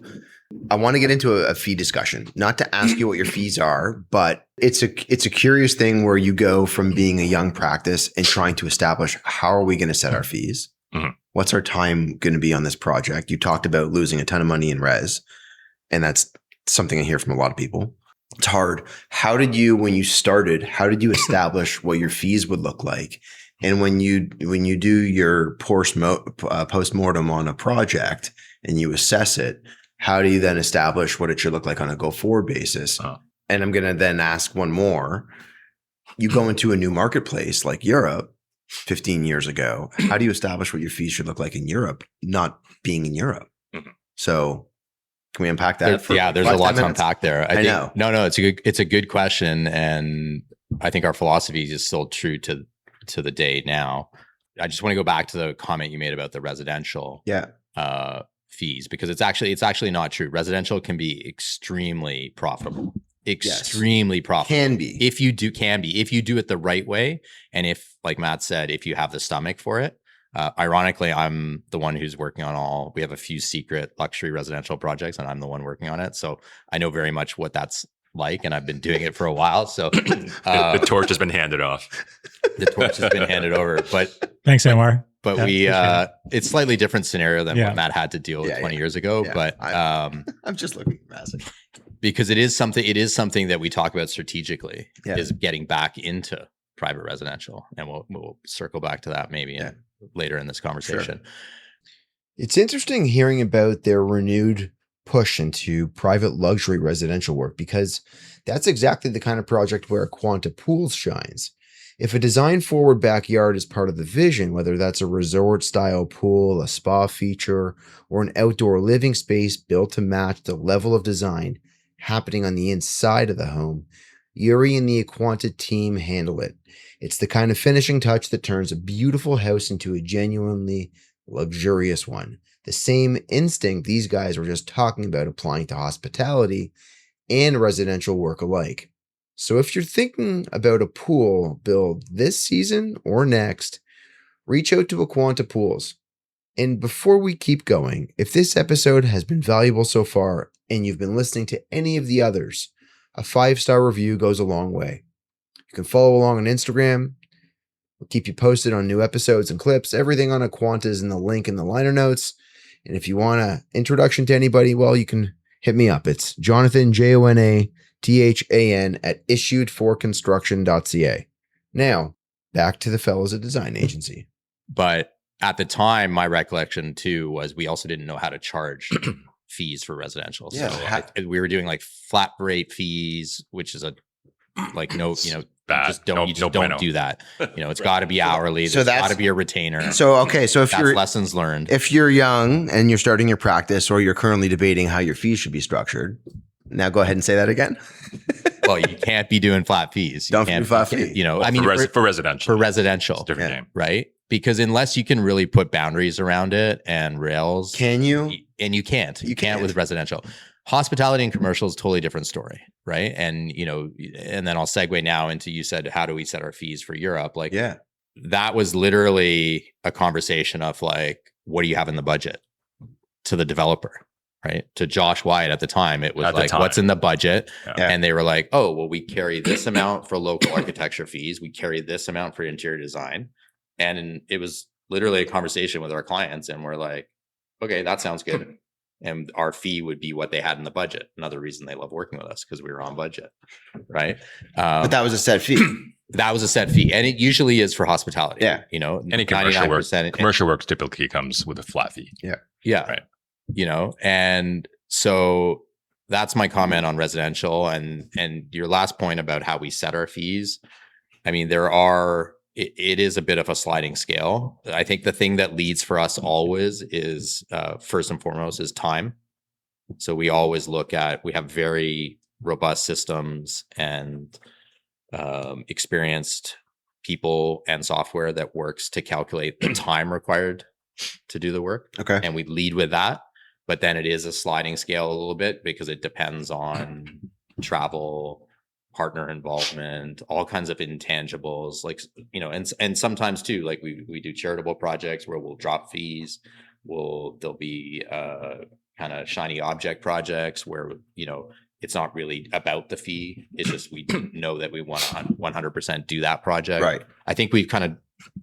I want to get into a fee discussion, not to ask you what your fees are, but it's a curious thing where you go from being a young practice and trying to establish how are we going to set our fees? Mm-hmm. What's our time going to be on this project? You talked about losing a ton of money in res, and that's something I hear from a lot of people. It's hard. When you started, how did you establish what your fees would look like? And when you do your post-mortem on a project and you assess it, how do you then establish what it should look like on a go-forward basis? And I'm going to then ask one more. You go into a new marketplace like Europe 15 years ago. How do you establish what your fees should look like in Europe, not being in Europe? Mm-hmm. So can we unpack that? There's a lot to unpack there. I think, know. No, it's a good question. And I think our philosophy is still true to the day now. I just want to go back to the comment you made about the residential. Fees, because it's actually not true. Residential can be extremely profitable. Profitable. Can be. If you do it the right way. And if, like Matt said, if you have the stomach for it. Ironically, I'm the one who's working on we have a few secret luxury residential projects and I'm the one working on it. So I know very much what that's like, and I've been doing it for a while. So the torch has been handed off. The torch has been handed over, but thanks, Anwar. But it's slightly different scenario than what Matt had to deal with 20 years ago. Yeah. But I'm just looking for Massive. Because it is something that we talk about strategically is getting back into private residential. And we'll circle back to that maybe later in this conversation. Sure. It's interesting hearing about their renewed push into private luxury residential work, because that's exactly the kind of project where Quanta Pools shines. If a design-forward backyard is part of the vision, whether that's a resort-style pool, a spa feature, or an outdoor living space built to match the level of design happening on the inside of the home, Yuri and the Quanta team handle it. It's the kind of finishing touch that turns a beautiful house into a genuinely luxurious one. The same instinct these guys were just talking about applying to hospitality and residential work alike. So if you're thinking about a pool build this season or next, reach out to Quanta Pools. And before we keep going, if this episode has been valuable so far and you've been listening to any of the others, a 5-star review goes a long way. You can follow along on Instagram. We'll keep you posted on new episodes and clips. Everything on Quanta is in the link in the liner notes. And if you want an introduction to anybody, well, you can hit me up. It's Jonathan, JONATHAN at issuedforconstruction.ca. Now, back to the fellows at Design Agency. But at the time, my recollection too was we also didn't know how to charge fees for residential. So we were doing like flat rate fees, which is bad. Just don't do that. It's got to be hourly. There's got to be a retainer. So if you're lessons learned. If you're young and you're starting your practice, or you're currently debating how your fees should be structured, now go ahead and say that again. Well, you can't be doing flat fees. Don't do flat fees. For residential. For residential, it's a different game, right? Because unless you can really put boundaries around it and rails, can you? And you can't. You can't with residential. Hospitality and commercial is a totally different story, right? And and then I'll segue now into, you said, how do we set our fees for Europe? That was literally a conversation of like, what do you have in the budget to the developer, right? To Josh Wyatt at the time, it was what's in the budget? Yeah. And they were like, oh, well, we carry this amount for local architecture fees. We carry this amount for interior design. And it was literally a conversation with our clients. And we're like, okay, that sounds good. and our fee would be what they had in the budget. Another reason they love working with us, because we were on budget, right? But that was a set fee. That was a set fee, and it usually is for hospitality. Yeah. You know, Any commercial work, commercial work typically comes with a flat fee. Yeah. Right. You know, and so that's my comment on residential. And your last point about how we set our fees. I mean, it is a bit of a sliding scale. I think the thing that leads for us always is, first and foremost, is time. So we always we have very robust systems and experienced people and software that works to calculate the time required to do the work. Okay. And we lead with that. But then it is a sliding scale a little bit, because it depends on travel, partner involvement, all kinds of intangibles, like, you know, and sometimes too, like we do charitable projects where we'll drop fees. There'll be kind of shiny object projects where, you know, it's not really about the fee. It's just we know that we want to 100% do that project. Right. I think we've kind of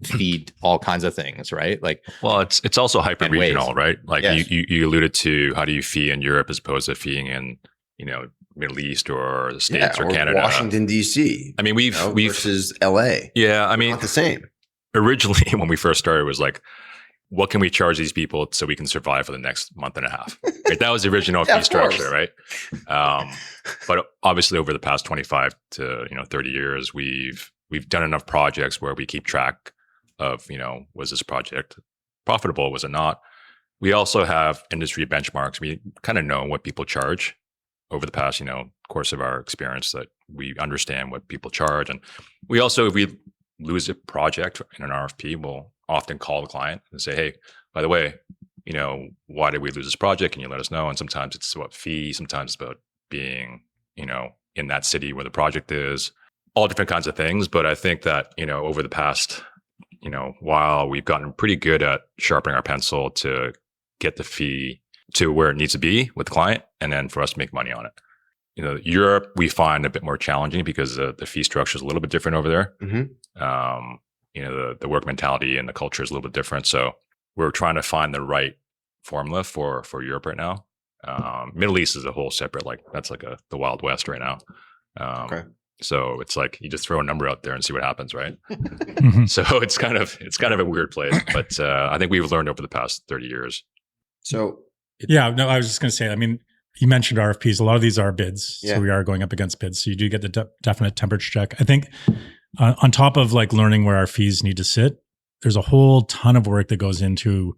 feed all kinds of things, right? Like, well, it's also hyper regional, right? Like yes. you alluded to, how do you fee in Europe as opposed to feeing in, you know, Middle East or the States or Canada, Washington DC. I mean, we've versus LA. Yeah, I mean, not the same. Originally, when we first started, it was like, what can we charge these people so we can survive for the next month and a half? Right? That was the original fee structure, right? But obviously, over the past 25 to 30 years, we've done enough projects where we keep track of, you know, was this project profitable? Was it not? We also have industry benchmarks. We kind of know what people charge over the past, course of our experience, that we understand what people charge. And we also, if we lose a project in an RFP, we'll often call the client and say, hey, by the way, why did we lose this project? Can you let us know? And sometimes it's about fee, sometimes it's about being, in that city where the project is, all different kinds of things. But I think that, over the past, while we've gotten pretty good at sharpening our pencil to get the fee to where it needs to be with the client, and then for us to make money on it. Europe, we find a bit more challenging because the fee structure is a little bit different over there. Mm-hmm. The work mentality and the culture is a little bit different. So we're trying to find the right formula for Europe right now. Middle East is a whole separate, that's like the Wild West right now. Okay. So it's like you just throw a number out there and see what happens, right? Mhm. So it's kind of a weird place, but I think we've learned over the past 30 years. So Yeah, no, I was just going to say, I mean, you mentioned RFPs. A lot of these are bids. Yeah. So we are going up against bids. So you do get the definite temperature check. I think on top of learning where our fees need to sit, there's a whole ton of work that goes into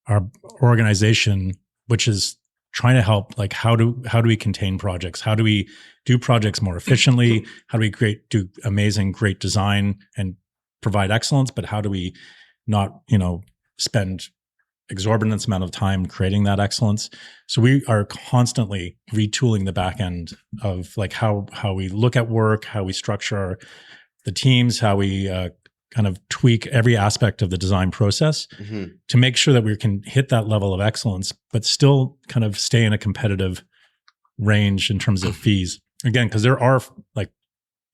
our organization, which is trying to help, how do we contain projects? How do we do projects more efficiently? How do we do amazing, great design and provide excellence? But how do we not, spend exorbitant amount of time creating that excellence? So we are constantly retooling the back end of how we look at work, how we structure the teams, how we kind of tweak every aspect of the design process mm-hmm. to make sure that we can hit that level of excellence, but still kind of stay in a competitive range in terms of fees. Again, because there are,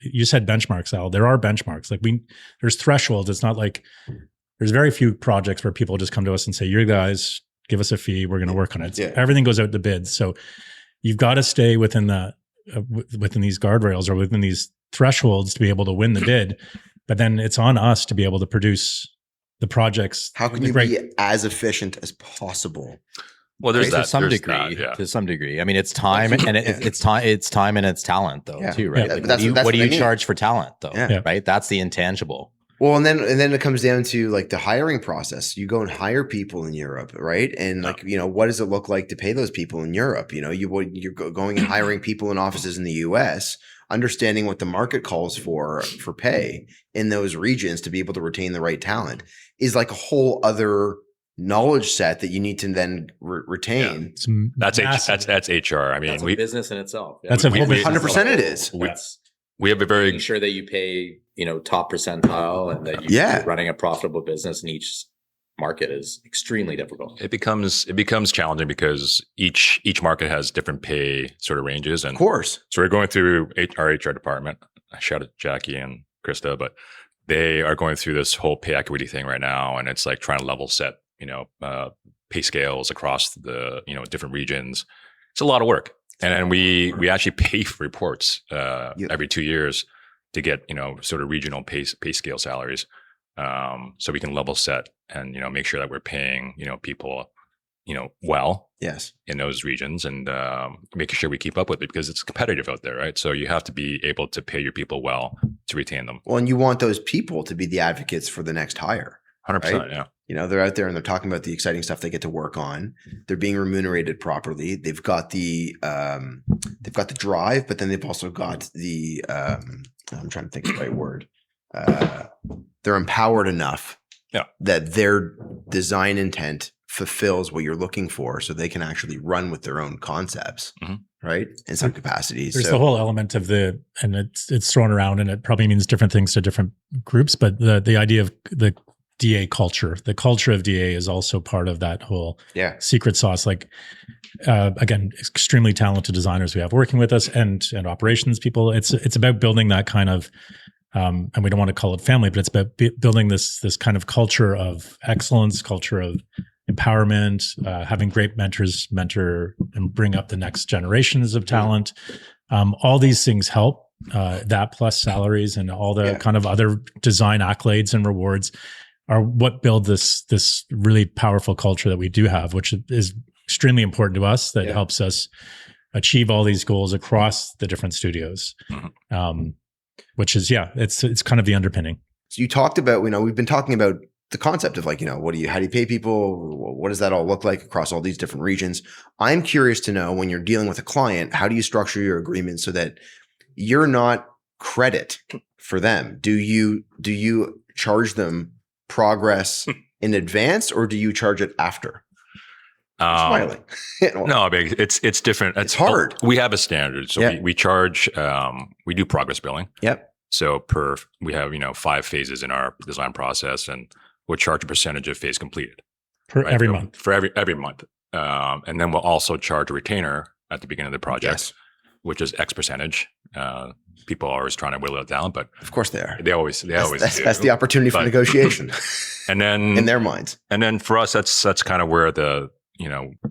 you said benchmarks, Al, there are benchmarks. There's thresholds. It's not like there's very few projects where people just come to us and say, you guys give us a fee, we're going to work on it. Yeah. Everything goes out to bids. So you've got to stay within within these guardrails or within these thresholds to be able to win the bid. But then it's on us to be able to produce the projects. How can you be as efficient as possible? Well, there's that to some there's degree. that, yeah. To some degree, I mean, it's time and it's time and it's talent, though, Yeah. too, right? Yeah, Like, but what do you I mean. charge for talent, though? Yeah. Right? That's the intangible. Well, and then it comes down to the hiring process. You go and hire people in Europe, right? And what does it look like to pay those people in Europe? You're going and hiring people in offices in the US, understanding what the market calls for pay in those regions to be able to retain the right talent is a whole other knowledge set that you need to then retain. That's HR. I mean, That's a business in itself. That's a whole business. 100% it is. We have a very making sure that you pay, top percentile, and that you're running a profitable business in each market is extremely difficult. It becomes challenging because each market has different pay sort of ranges, and Of course. so we're going through our HR department. I shout at Jackie and Krista, but they are going through this whole pay equity thing right now, and it's trying to level set, pay scales across the, different regions. It's a lot of work. And we actually pay for reports every 2 years to get, sort of regional pay scale salaries. So we can level set and, make sure that we're paying, people, well, yes, in those regions, and making sure we keep up with it, because it's competitive out there, right? So you have to be able to pay your people well to retain them. Well, and you want those people to be the advocates for the next hire. 100%, right? yeah. They're out there and they're talking about the exciting stuff they get to work on. They're being remunerated properly. They've got the drive, but then they've also got the I'm trying to think of the right word. They're empowered enough that their design intent fulfills what you're looking for, so they can actually run with their own concepts, right? In some capacities. There's the whole element of and it's thrown around, and it probably means different things to different groups, but the idea of the DA culture, the culture of DA is also part of that whole secret sauce. Like, again, extremely talented designers we have working with us, and operations people. It's about building that kind of, and we don't want to call it family, but it's about building this kind of culture of excellence, culture of empowerment, having great mentors mentor and bring up the next generations of talent. All these things help, that plus salaries and all the kind of other design accolades and rewards are what build this really powerful culture that we do have, which is extremely important to us, that helps us achieve all these goals across the different studios. Which is, it's kind of the underpinning. So you talked about, we've been talking about the concept of like, how do you pay people? What does that all look like across all these different regions? I'm curious to know, when you're dealing with a client, how do you structure your agreement so that you're not credit for them? Do you charge them progress in advance, or do you charge it after? Smiling. No, I mean, it's different. It's hard. We have a standard. So we charge, we do progress billing. Yep. So we have, 5 phases in our design process, and we'll charge a percentage of phase completed. Every month. For every month. And then we'll also charge a retainer at the beginning of the project, which is X percentage. People are always trying to whittle it down, but of course they are. They always do. That's the opportunity for negotiation. And then in their minds. And then for us, that's kind of where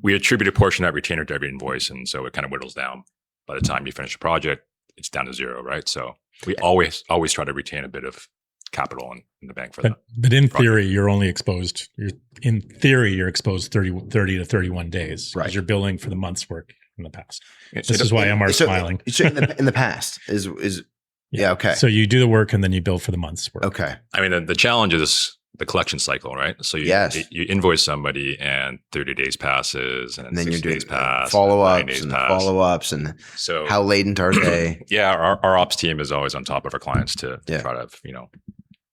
we attribute a portion of that retainer to every invoice, and so it kind of whittles down. By the time you finish the project, it's down to zero, right? So we always try to retain a bit of capital in the bank for that. But in theory, you're only exposed. You're exposed 30 to 31 days, right? Because you're billing for the month's work in the past. This is why Anwar's smiling. In the past is okay. So you do the work and then you bill for the month's work. Okay. I mean, the challenge is the collection cycle, right? So you invoice somebody, and 30 days passes, and then you're doing follow-ups, and so how latent are they? Our ops team is always on top of our clients to try to,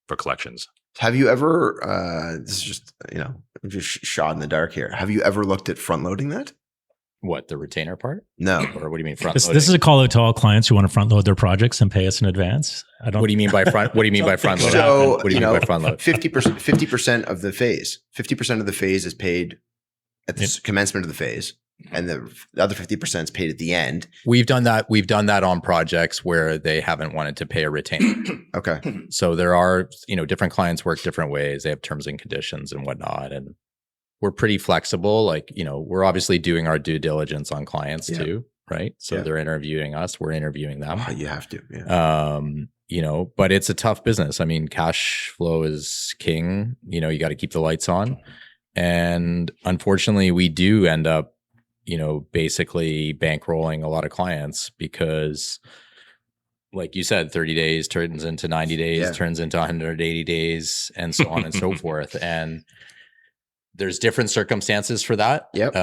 for collections. Have you ever, this is just, just shot in the dark here. Have you ever looked at front loading that? What, the retainer part? No. Or what do you mean front this, loading? This is a call out to all clients who want to front load their projects and pay us in advance. What do you mean by front? What do you mean by front load? So, what do you mean by front load? 50% of the phase. 50% of the phase is paid at the commencement of the phase, and the other 50% is paid at the end. We've done that. We've done that on projects where they haven't wanted to pay a retainer. Okay. So there are, different clients work different ways. They have terms and conditions and whatnot, and we're pretty flexible. Like, we're obviously doing our due diligence on clients too, right? So they're interviewing us, we're interviewing them. Oh, you have to, but it's a tough business. I mean, cash flow is king. You got to keep the lights on. And unfortunately, we do end up, basically bankrolling a lot of clients because, like you said, 30 days turns into 90 days, turns into 180 days, and so on and so forth. And there's different circumstances for that. Yep.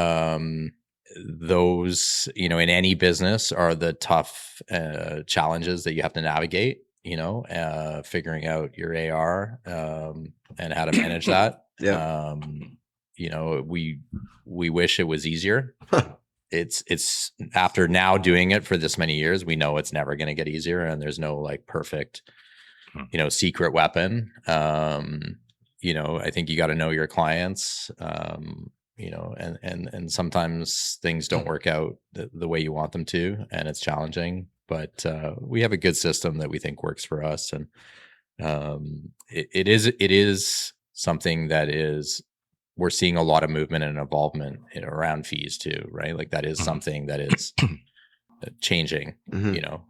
Those, in any business are the tough challenges that you have to navigate, figuring out your AR and how to manage that. Yeah. We wish it was easier. It's after now doing it for this many years, we know it's never going to get easier, and there's no like perfect, secret weapon. I think you got to know your clients, and sometimes things don't work out the way you want them to, and it's challenging, but we have a good system that we think works for us. And it is something that is we're seeing a lot of movement and involvement around fees too, right? Like that is something that is changing, Mhm. you know.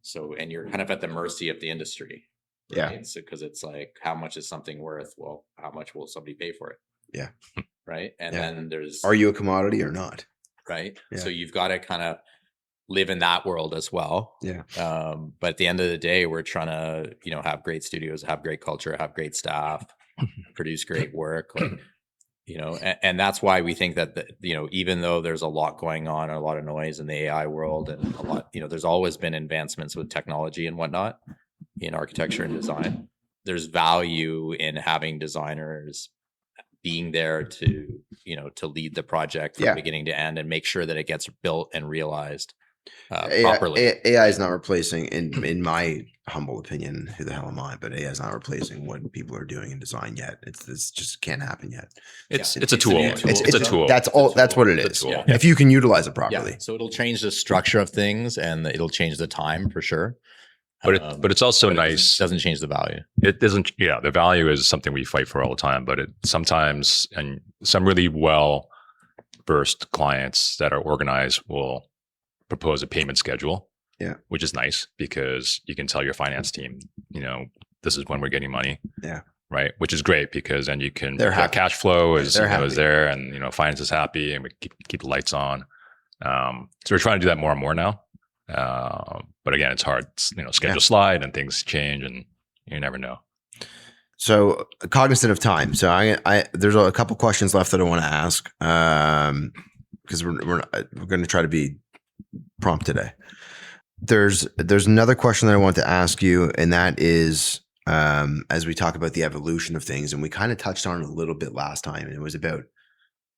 So, and you're kind of at the mercy of the industry. Yeah. Right? So, because it's like, how much is something worth? Well, how much will somebody pay for it? Yeah. Right. And Yeah. then there's, Are you a commodity or not? right. Yeah. So you've got to kind of live in that world as well. Yeah. But at the end of the day, we're trying to, you know, have great studios, have great culture, have great staff, produce great work, like, you know, and that's why we think that, you know, even though there's a lot going on, a lot of noise in the AI world and a lot, you know, there's always been advancements with technology and whatnot in architecture and design. There's value in having designers being there to, you know, to lead the project from beginning to end and make sure that it gets built and realized properly. AI is not replacing, in my humble opinion, who the hell am I? But AI is not replacing what people are doing in design yet. It's just can't happen yet. It's a tool. It's a tool. That's all. That's what it is. Yeah. If you can utilize it properly. Yeah. So it'll change the structure of things and it'll change the time for sure. But it's also nice. It doesn't change the value. It doesn't. Yeah, the value is something we fight for all the time. But it sometimes, and some really well versed clients that are organized will propose a payment schedule. Yeah, which is nice because you can tell your finance team, you know, this is when we're getting money. Yeah. Right. Which is great because then you can, their cash flow is, is there and, you know, finance is happy and we keep the lights on. So we're trying to do that more and more now. But again, it's hard, you know, schedule slide and things change and you never know. So cognizant of time. So I there's a couple questions left that I want to ask because we're going to try to be prompt today. There's another question that I want to ask you, and that is as we talk about the evolution of things, and we kind of touched on it a little bit last time, and it was about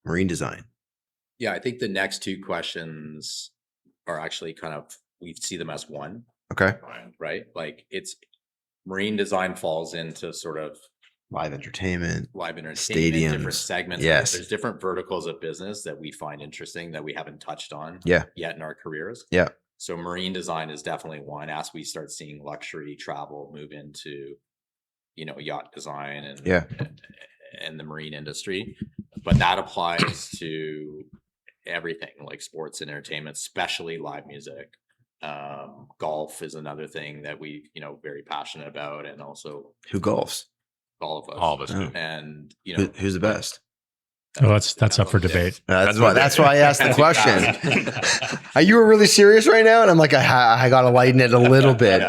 marine design. Yeah, I think the next two questions are actually kind of, we see them as one. Okay. Right? Like it's marine design falls into sort of live entertainment, stadiums, different segments. Yes. There's different verticals of business that we find interesting that we haven't touched on yet in our careers. Yeah. So marine design is definitely one as we start seeing luxury travel move into, you know, yacht design and the marine industry. But that applies to everything like sports and entertainment, especially live music. Golf is another thing that we, you know, very passionate about, and also who golfs? All of us. All of us. Oh. And you know, who's the best? Oh, that's up for debate. That's why I asked the question. You were really serious right now, and I'm like, I got to lighten it a little bit.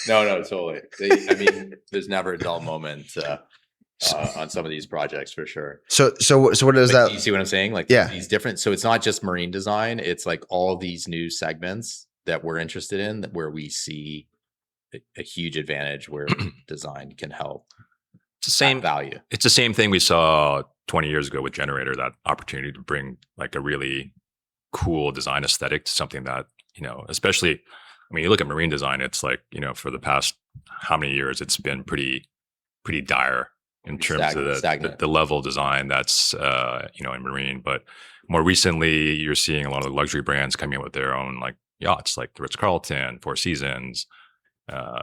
No, totally. I mean, there's never a dull moment on some of these projects for sure. So what is that? You see what I'm saying? Like, these different. So it's not just marine design; it's like all these new segments that we're interested in, where we see a huge advantage, where design can help. It's the same value. It's the same thing we saw 20 years ago with Generator, that opportunity to bring like a really cool design aesthetic to something that, you know, especially, I mean, you look at marine design, it's like, you know, for the past how many years, it's been pretty dire in terms of the level of design that's, you know, in marine. But more recently, you're seeing a lot of the luxury brands coming in with their own like yachts, like the Ritz-Carlton, Four Seasons,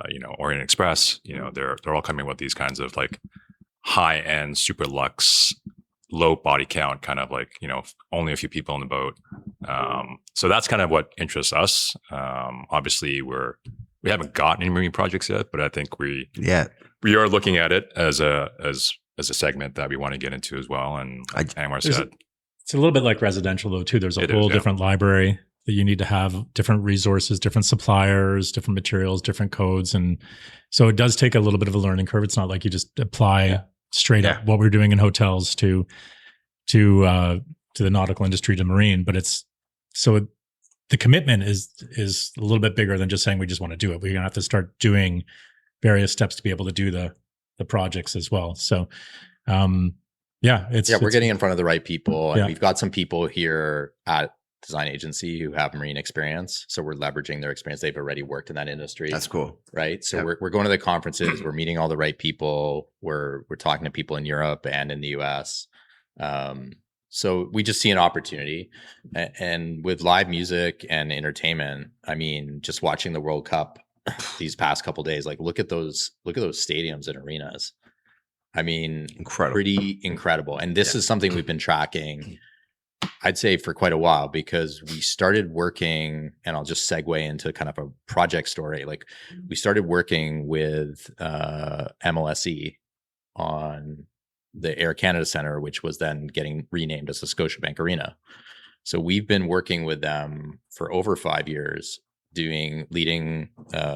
you know, Orient Express, you know, they're all coming with these kinds of like high end, super luxe, low body count, kind of like, you know, only a few people on the boat. So that's kind of what interests us. Obviously we haven't gotten any marine projects yet, but I think we are looking at it as a segment that we want to get into as well. And like Anwar said, it's a little bit like residential though too. There's a whole different library that you need to have, different resources, different suppliers, different materials, different codes. And so it does take a little bit of a learning curve. It's not like you just apply straight up what we're doing in hotels to the nautical industry, to marine, but the commitment is a little bit bigger than just saying we just want to do it. We're going to have to start doing various steps to be able to do the projects as well. So, we're getting in front of the right people, and we've got some people here at Design Agency who have marine experience. So we're leveraging their experience. They've already worked in that industry. That's cool. Right. So we're going to the conferences, we're meeting all the right people. We're talking to people in Europe and in the US. So we just see an opportunity, and with live music and entertainment, I mean, just watching the World Cup these past couple of days, like look at those stadiums and arenas. I mean, Incredible. pretty incredible. And this is something we've been tracking, I'd say, for quite a while, because we started working, and I'll just segue into kind of a project story. Like, we started working with MLSE on the Air Canada Centre, which was then getting renamed as the Scotiabank Arena. So we've been working with them for over 5 years, leading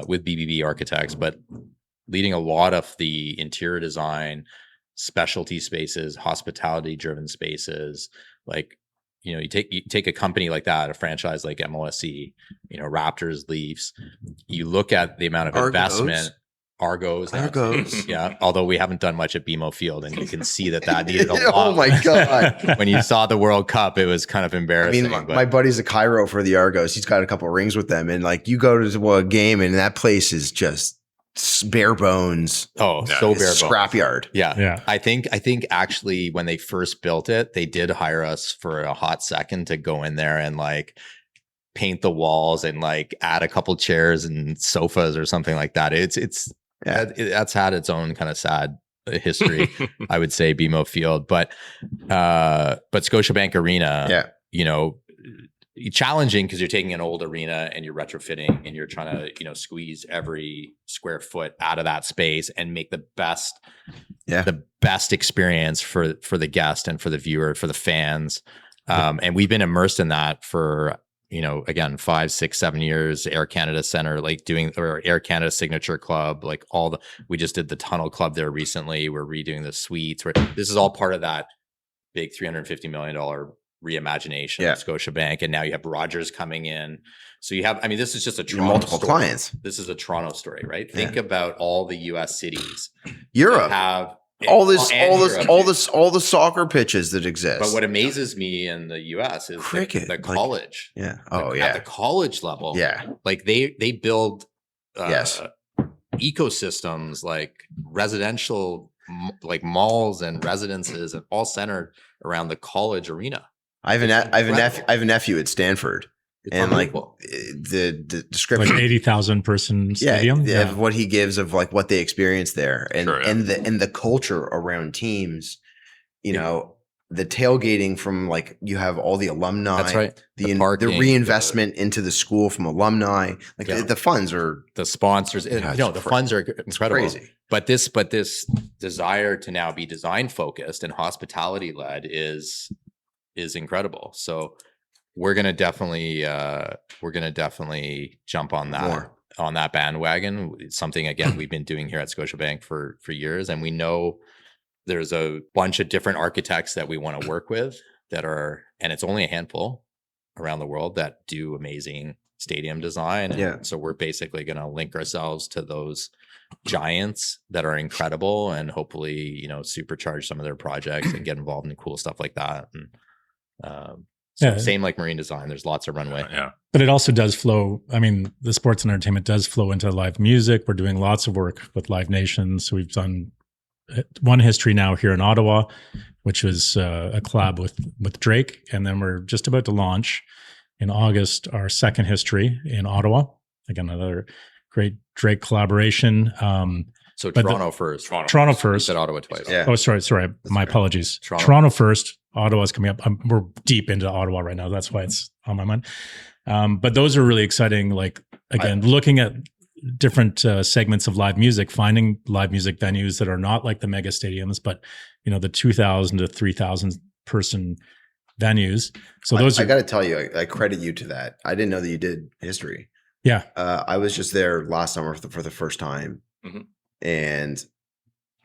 with BBB Architects, but leading a lot of the interior design, specialty spaces, hospitality driven spaces. Like, you know, you take a company like that, a franchise like MLSE, you know, Raptors, Leafs, you look at the amount of investment. Argos. Yeah. Although we haven't done much at BMO Field, and you can see that needed a lot. Oh my God. When you saw the World Cup, it was kind of embarrassing. I mean, my buddy's a Cairo for the Argos. He's got a couple of rings with them. And like, you go to a game and that place is just bare bones. Oh, yeah. So bare bones. Scrapyard. Yeah. I think actually when they first built it, they did hire us for a hot second to go in there and like paint the walls and like add a couple chairs and sofas or something like that. That's had its own kind of sad history, I would say, BMO Field, but Scotiabank Arena, you know, challenging because you're taking an old arena and you're retrofitting and you're trying to, you know, squeeze every square foot out of that space and make the best experience for the guest and for the viewer, for the fans. And we've been immersed in that for, you know, again, 5, 6, 7 years. Air Canada Centre, like or Air Canada Signature Club, like we just did the Tunnel Club there recently. We're redoing the suites. This is all part of that big $350 million reimagination of Scotiabank. And now you have Rogers coming in. So you have, I mean, this is just a Toronto multiple story. Clients. This is a Toronto story, right? Think about all the US cities. Europe. Have all the soccer pitches that exist. But what amazes me in the US is cricket, the college. Like, at the college level. Like they build ecosystems, like residential, like malls and residences, and all centered around the college arena. I have a nephew at Stanford. It's and like the description, like 80,000 person stadium, of what he gives of like what they experience there, and the culture around teams, you know, the tailgating from like you have all the alumni, that's right, the reinvestment into the school from alumni, like the funds are the sponsors. The funds are incredible. Crazy. But this desire to now be design focused and hospitality led is incredible. So we're gonna definitely jump on that bandwagon. It's something, again, we've been doing here at Scotiabank for years, and we know there's a bunch of different architects that we want to work with and it's only a handful around the world that do amazing stadium design. And so we're basically going to link ourselves to those giants that are incredible, and hopefully, you know, supercharge some of their projects and get involved in cool stuff like that. And same like marine design, there's lots of runway. But it also does flow. I mean, the sports and entertainment does flow into live music. We're doing lots of work with Live Nation. So we've done one history now here in Ottawa, which was a collab with Drake. And then we're just about to launch in August our second history in Ottawa. Again, another great Drake collaboration. So Toronto first. Toronto first. You said Ottawa twice. Yeah. Oh, sorry. My apologies. Toronto first. Ottawa's coming up. We're deep into Ottawa right now. That's why it's on my mind. But those are really exciting. Like, again, looking at different segments of live music, finding live music venues that are not like the mega stadiums, but, you know, the 2,000 to 3,000 person venues. So those I got to tell you, I credit you to that. I didn't know that you did history. Yeah. I was just there last summer for the first time. Mm-hmm. And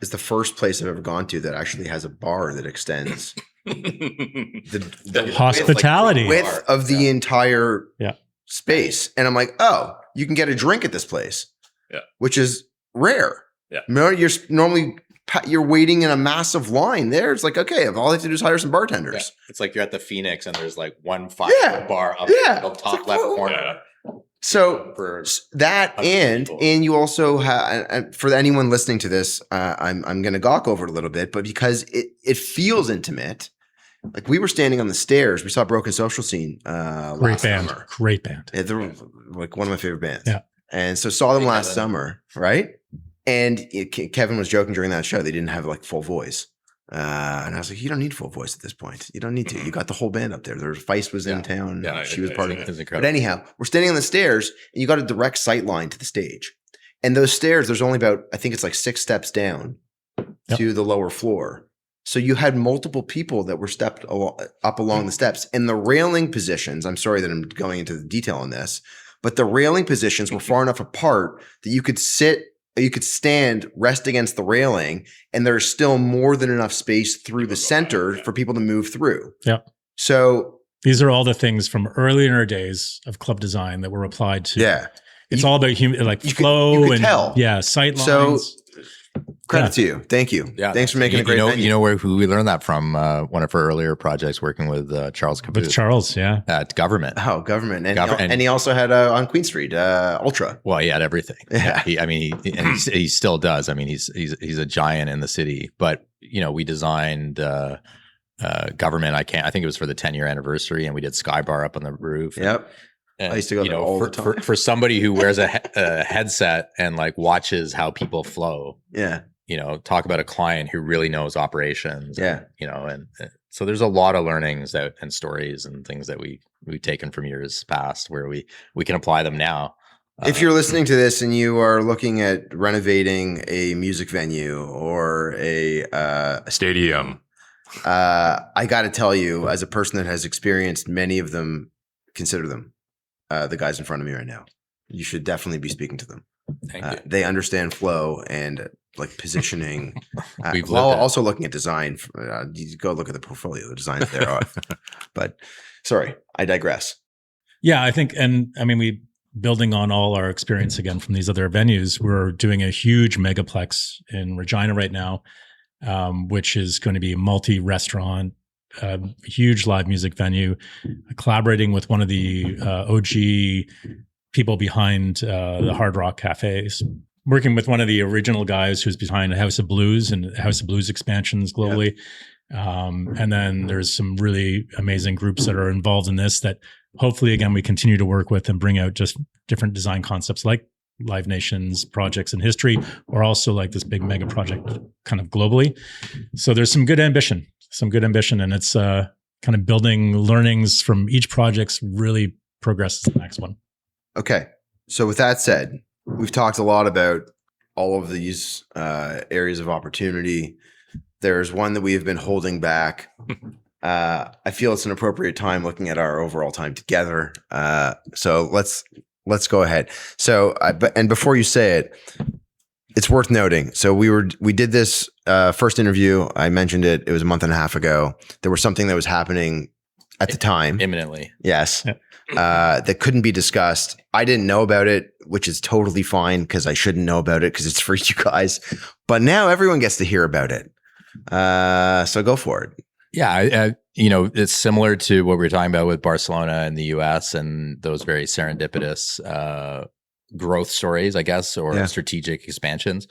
it's the first place I've ever gone to that actually has a bar that extends the hospitality width of the entire space. And I'm like, oh, you can get a drink at this place, which is rare. Yeah. You're waiting in a massive line there. It's like, okay, all I have to do is hire some bartenders. Yeah. It's like you're at the Phoenix and there's like one 5 bar up in the top left corner. Yeah. So that and you also have, for anyone listening to this, I'm going to gawk over it a little bit, but because it feels intimate. Like we were standing on the stairs, we saw Broken Social Scene last summer. Great band. They're like one of my favorite bands. Yeah. And so saw them last summer, right? And Kevin was joking during that show. They didn't have like full voice. And I was like, you don't need full voice at this point. You don't need to. You got the whole band up there. Feist was in town. Yeah, she was part of it. Incredible. But anyhow, we're standing on the stairs and you got a direct sight line to the stage. And those stairs, there's only about, I think it's like 6 steps down to the lower floor. So you had multiple people that were stepped up along the steps. And the railing positions, I'm sorry that I'm going into the detail on this, but the railing positions were far enough apart that you could stand, rest against the railing, and there's still more than enough space through the center for people to move through. Yeah. So these are all the things from earlier days of club design that were applied to. yeah, It's all about flow you could and tell. Sight lines. So credit to you. Thank you. Yeah. Thanks for making a great venue. You know who we learned that from? One of our earlier projects working with Charles Caboose. With Charles, yeah. At Government. Oh, Government. And And he also had on Queen Street, Ultra. Well, he had everything. Yeah. He still does. I mean, he's a giant in the city. But we designed Government. I think it was for the 10-year anniversary, and we did Skybar up on the roof. Yep. And, I used to go there all the time. For somebody who wears a headset and like watches how people flow. Yeah. Talk about a client who really knows operations. Yeah. And so there's a lot of learnings and stories and things that we've taken from years past where we can apply them now. If you're listening to this and you are looking at renovating a music venue or a Stadium. I got to tell you, as a person that has experienced many of them, consider them the guys in front of me right now. You should definitely be speaking to them. Thank you. They understand flow and like positioning. While also looking at design. You go look at the portfolio, the designs there are. But sorry, I digress. Yeah, I think, and I mean, we building on all our experience again from these other venues, we're doing a huge megaplex in Regina right now, which is going to be a multi-restaurant, huge live music venue, collaborating with one of the OG people behind the Hard Rock Cafes, working with one of the original guys who's behind House of Blues and House of Blues expansions globally. Yeah. And then there's some really amazing groups that are involved in this that hopefully, again, we continue to work with and bring out just different design concepts like Live Nation's projects in history, or also like this big mega project kind of globally. So there's some good ambition, and it's kind of building learnings from each project's really progresses to the next one. Okay. So with that said, we've talked a lot about all of these areas of opportunity. There's one that we have been holding back. I feel it's an appropriate time looking at our overall time together. So let's go ahead. So, and before you say it, it's worth noting. So we did this first interview. I mentioned it. It was a month and a half ago. There was something that was happening at the time. Imminently. Yes. Yep. That couldn't be discussed. I didn't know about it, which is totally fine because I shouldn't know about it because it's for you guys. But now everyone gets to hear about it. So go for it. Yeah, it's similar to what we were talking about with Barcelona in the US and those very serendipitous growth stories, I guess, or strategic expansions.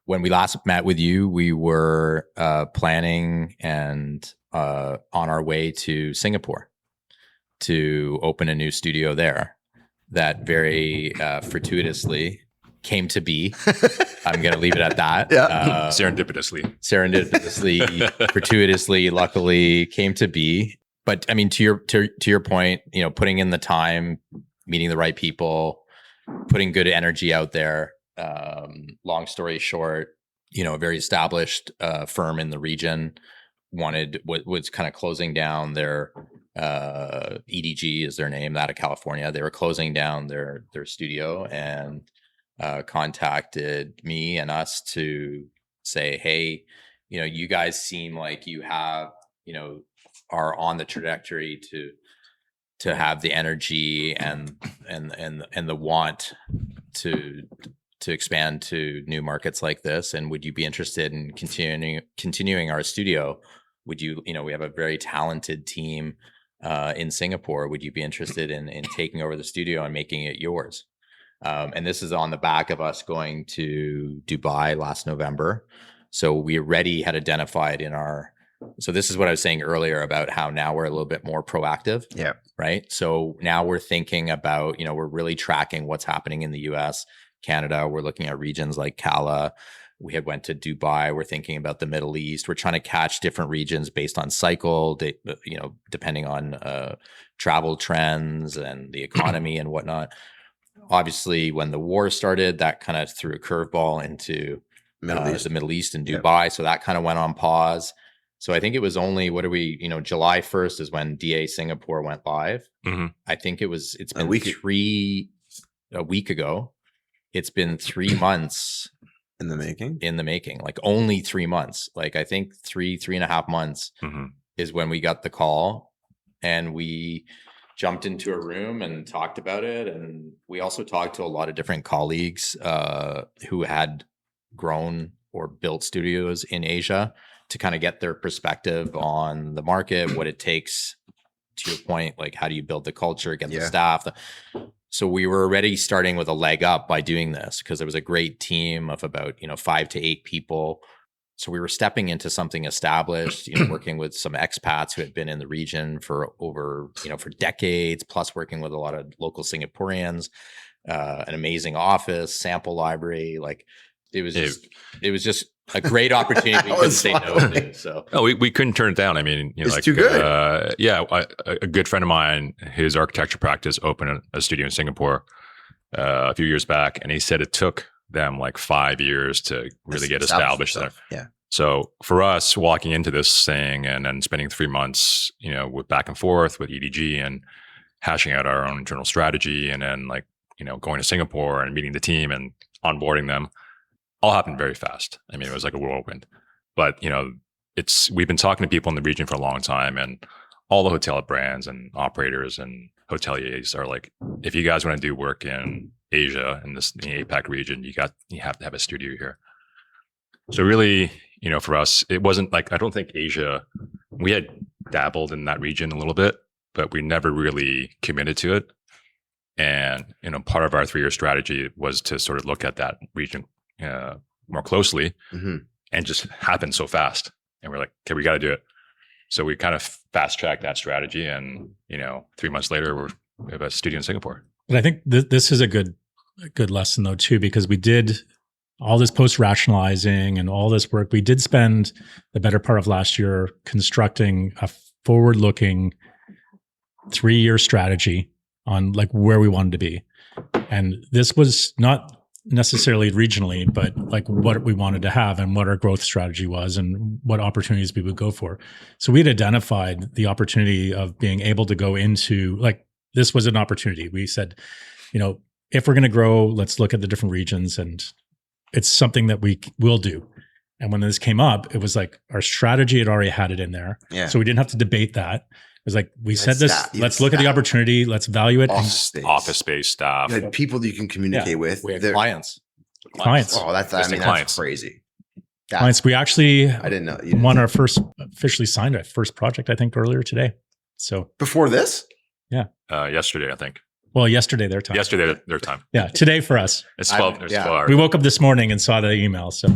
When we last met with you, we were planning and on our way to Singapore to open a new studio there that very fortuitously came to be. I'm going to leave it at that. Yeah. Serendipitously, fortuitously, luckily came to be. But I mean, to your point, putting in the time, meeting the right people, putting good energy out there. Long story short, a very established firm in the region was kind of closing down their EDG is their name, out of California. They were closing down their studio and contacted me and us to say, hey, you guys seem like you have, are on the trajectory to have the energy and the want to expand to new markets like this. And would you be interested in continuing our studio? Would you, we have a very talented team in Singapore. Would you be interested in taking over the studio and making it yours? And this is on the back of us going to Dubai last November. So we already had identified so this is what I was saying earlier about how now we're a little bit more proactive. Yeah. Right. So now we're thinking about, we're really tracking what's happening in the US. Canada. We're looking at regions like Cala. We had went to Dubai. We're thinking about the Middle East. We're trying to catch different regions based on cycle, depending on travel trends and the economy and whatnot. Obviously, when the war started, that kind of threw a curveball into the Middle East and Dubai. Yep. So that kind of went on pause. So I think it was only, July 1st is when DA Singapore went live. Mm-hmm. I think it's been a week ago. It's been 3 months in the making, like only 3 months. Like I think 3.5 months is when we got the call, and we jumped into a room and talked about it. And we also talked to a lot of different colleagues who had grown or built studios in Asia to kind of get their perspective on the market, what it takes, to your point, like how do you build the culture, get the staff. So we were already starting with a leg up by doing this, because there was a great team of about 5 to 8 people. So we were stepping into something established, working with some expats who had been in the region for over, for decades, plus working with a lot of local Singaporeans, an amazing office, sample library. Like it was just a great opportunity. We couldn't say no to. So we couldn't turn it down. I mean, it's too good. A good friend of mine, his architecture practice opened a studio in Singapore a few years back, and he said it took them like 5 years to really get established there. Yeah. So for us, walking into this thing and then spending 3 months, with back and forth with EDG and hashing out our own internal strategy, and then going to Singapore and meeting the team and onboarding them, all happened very fast. I mean, it was like a whirlwind. But we've been talking to people in the region for a long time, and all the hotel brands and operators and hoteliers are like, if you guys want to do work in Asia, in the APAC region, you have to have a studio here. So really, for us, it wasn't like, I don't think Asia, we had dabbled in that region a little bit, but we never really committed to it. And, part of our 3-year strategy was to sort of look at that region more closely, and just happened so fast. And we're like, okay, we got to do it. So we kind of fast tracked that strategy, and 3 months later, we have a studio in Singapore. But I think this is a good lesson though too, because we did all this post rationalizing and all this work. We did spend the better part of last year constructing a forward looking 3-year strategy on like where we wanted to be. And this was not necessarily regionally, but like what we wanted to have and what our growth strategy was and what opportunities we would go for. So we had identified the opportunity of being able to go into, like, this was an opportunity. We said, if we're going to grow, let's look at the different regions, and it's something that we will do. And when this came up, it was like our strategy had already had it in there. Yeah. So we didn't have to debate that. It was like, let's look at the opportunity, let's value it. Office space staff. You had people that you can communicate with. We had clients. Oh, that's crazy. Clients. We actually, I didn't know. Officially signed our first project, I think, earlier today. So before this? Yeah. Yesterday, I think. Well, yesterday their time. Yesterday their time. Yeah. Today for us. It's 12 hours. We woke up this morning and saw the email. So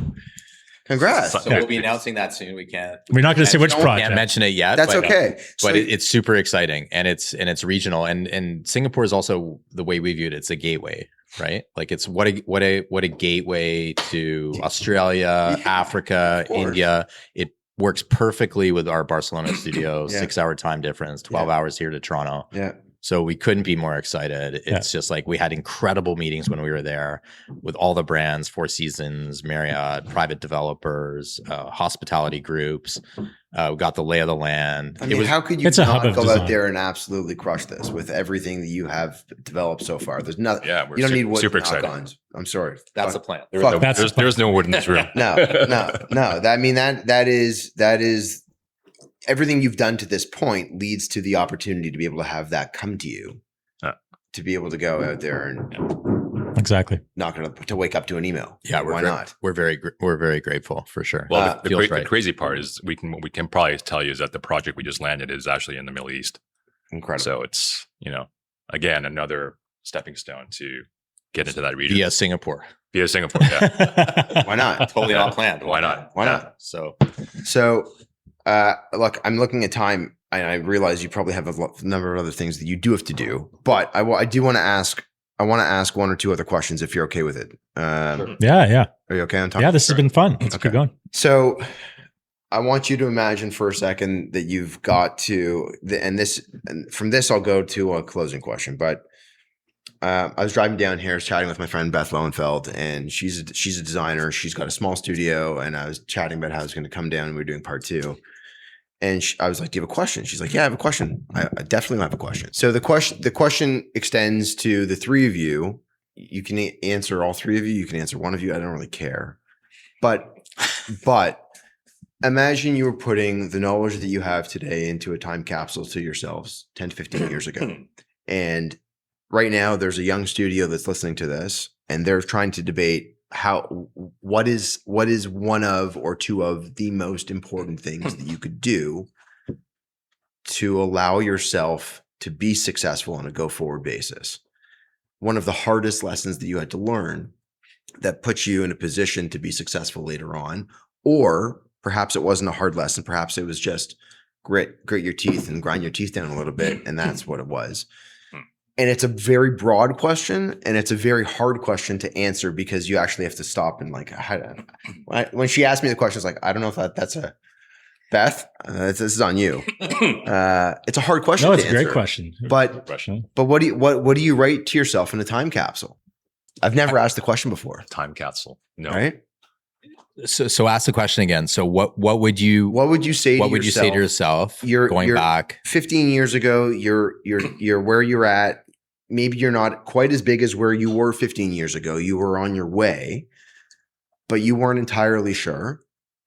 congrats. So we'll be announcing that soon. We're not going to say which project. Can't mention it yet. That's okay. But it's super exciting, and it's regional, and Singapore is also, the way we viewed it, it's a gateway, right? Like it's what a gateway to Australia, Africa, India. It works perfectly with our Barcelona studio. 6-hour time difference, 12 hours here to Toronto. Yeah. So we couldn't be more excited. It's just like, we had incredible meetings when we were there with all the brands, Four Seasons, Marriott, private developers, hospitality groups. We got the lay of the land. I mean, how could you not go out there and absolutely crush this with everything that you have developed so far? There's nothing. Yeah, you don't need wood super excited. I'm sorry. That's the plan. There's no wood in this room. No. I mean, that is everything you've done to this point leads to the opportunity to be able to have that come to you, to be able to go out there and exactly not going to wake up to an email. Yeah, why not? We're very grateful for sure. Well, the crazy part is what we can probably tell you is that the project we just landed is actually in the Middle East. Incredible. So it's again another stepping stone to get into that region. Via Singapore. Yeah. Why not? Totally not planned. Why not? So. Look, I'm looking at time, and I realize you probably have a number of other things that you do have to do. But I do want to ask I want to ask one or two other questions if you're okay with it. Yeah. Are you okay on time? Yeah, this has been fun. Let's keep going. So I want you to imagine for a second that you've got to, and from this, I'll go to a closing question. But I was driving down here, chatting with my friend Beth Lowenfeld, and she's a designer. She's got a small studio, and I was chatting about how I was going to come down and we were doing part 2. And I was like, "Do you have a question?" She's like, "Yeah, I have a question. I definitely have a question." So the question extends to the 3 of you. You can answer all 3 of you. You can answer one of you. I don't really care. But imagine you were putting the knowledge that you have today into a time capsule to yourselves 10 to 15 years ago. And right now there's a young studio that's listening to this, and they're trying to debate what is one of or 2 of the most important things that you could do to allow yourself to be successful on a go forward basis. One of the hardest lessons that you had to learn that puts you in a position to be successful later on, or perhaps it wasn't a hard lesson. Perhaps it was just grit your teeth and grind your teeth down a little bit. And that's what it was. And it's a very broad question, and it's a very hard question to answer because you actually have to stop and like, when she asked me the question, it's like, I don't know if that's a Beth. This is on you. It's a hard question. No, it's to a great answer. question. But what do you write to yourself in a time capsule? I've never asked the question before. Time capsule. No. Right. So ask the question again. So what would you say to yourself? You're going back 15 years ago, you're where you're at. Maybe you're not quite as big as where you were 15 years ago. You were on your way, but you weren't entirely sure.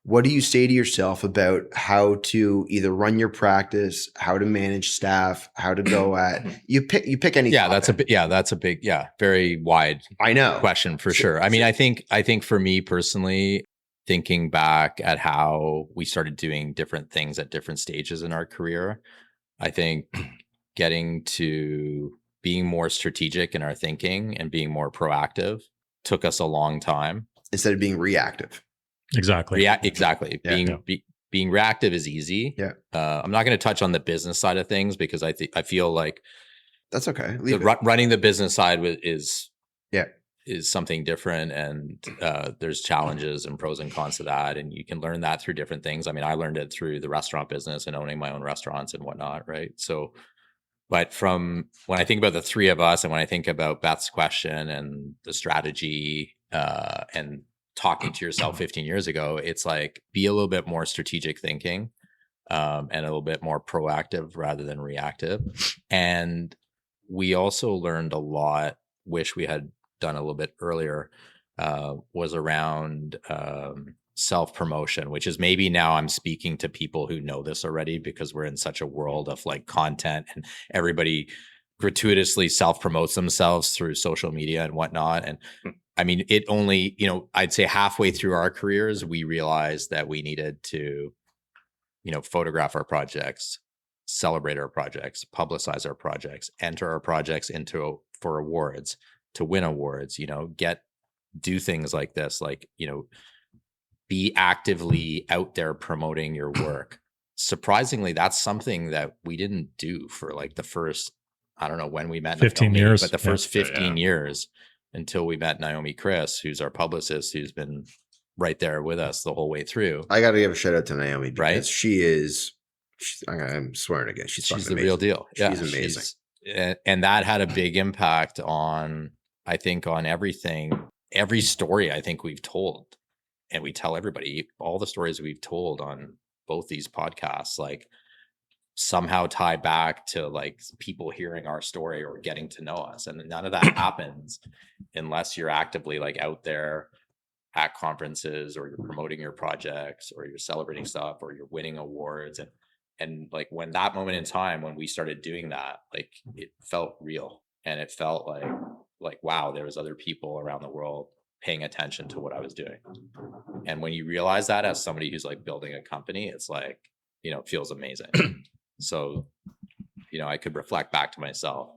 What do you say to yourself about how to either run your practice, how to manage staff, how to go at you pick any topic. That's a big very wide question for sure. I mean, I think for me personally, thinking back at how we started doing different things at different stages in our career, I think getting to being more strategic in our thinking and being more proactive took us a long time. Instead of being reactive. Exactly. Exactly. Being reactive is easy. Yeah. I'm not going to touch on the business side of things because I feel like that's okay. Running the business side is something different, and there's challenges and pros and cons to that, and you can learn that through different things. I mean, I learned it through the restaurant business and owning my own restaurants and whatnot, right? So, but from when I think about the 3 of us, and when I think about Beth's question and the strategy and talking to yourself 15 years ago, it's like be a little bit more strategic thinking and a little bit more proactive rather than reactive. And we also learned a lot, wish we had done a little bit earlier, was around self-promotion, which is maybe now I'm speaking to people who know this already because we're in such a world of like content and everybody gratuitously self-promotes themselves through social media and whatnot. And I mean, it only, I'd say halfway through our careers, we realized that we needed to, photograph our projects, celebrate our projects, publicize our projects, enter our projects for awards, to win awards, do things like this, like, be actively out there promoting your work. Surprisingly, that's something that we didn't do for like the first, I don't know when we met 15 years, but the first 15 years until we met Naomi Chris, who's our publicist, who's been right there with us the whole way through. I got to give a shout out to Naomi because I'm swearing again. She's the amazing. real deal. She's amazing. And that had a big impact on, I think, on everything, every story I think we've told, and we tell everybody, all the stories we've told on both these podcasts, like somehow tie back to like people hearing our story or getting to know us. And none of that happens unless you're actively like out there at conferences, or you're promoting your projects, or you're celebrating stuff, or you're winning awards. And like when that moment in time, when we started doing that, like it felt real, and it felt like, wow, there was other people around the world paying attention to what I was doing. And when you realize that as somebody who's like building a company, it's like, it feels amazing. So, I could reflect back to myself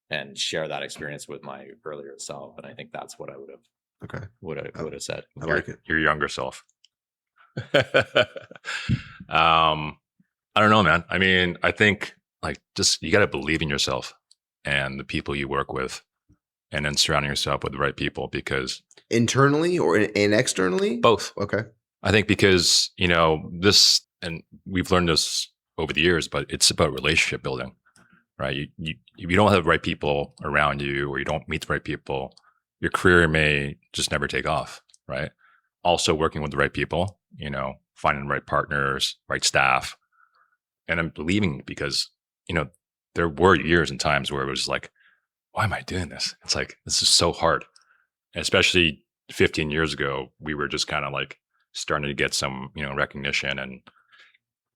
and share that experience with my earlier self. And I think that's what I would have said. I like it. Your younger self. I don't know, man. I mean, I think like just, you got to believe in yourself and the people you work with. and then surrounding yourself with the right people, because Internally and externally? both. Okay. I think because, this, and we've learned this over the years, but it's about relationship building, right? If you don't have the right people around you, or you don't meet the right people, your career may just never take off, right? Also working with the right people, finding the right partners, right staff. And I'm believing, because, there were years and times where it was like, why am I doing this? It's like, this is so hard. And especially 15 years ago, we were just kind of like starting to get some, recognition and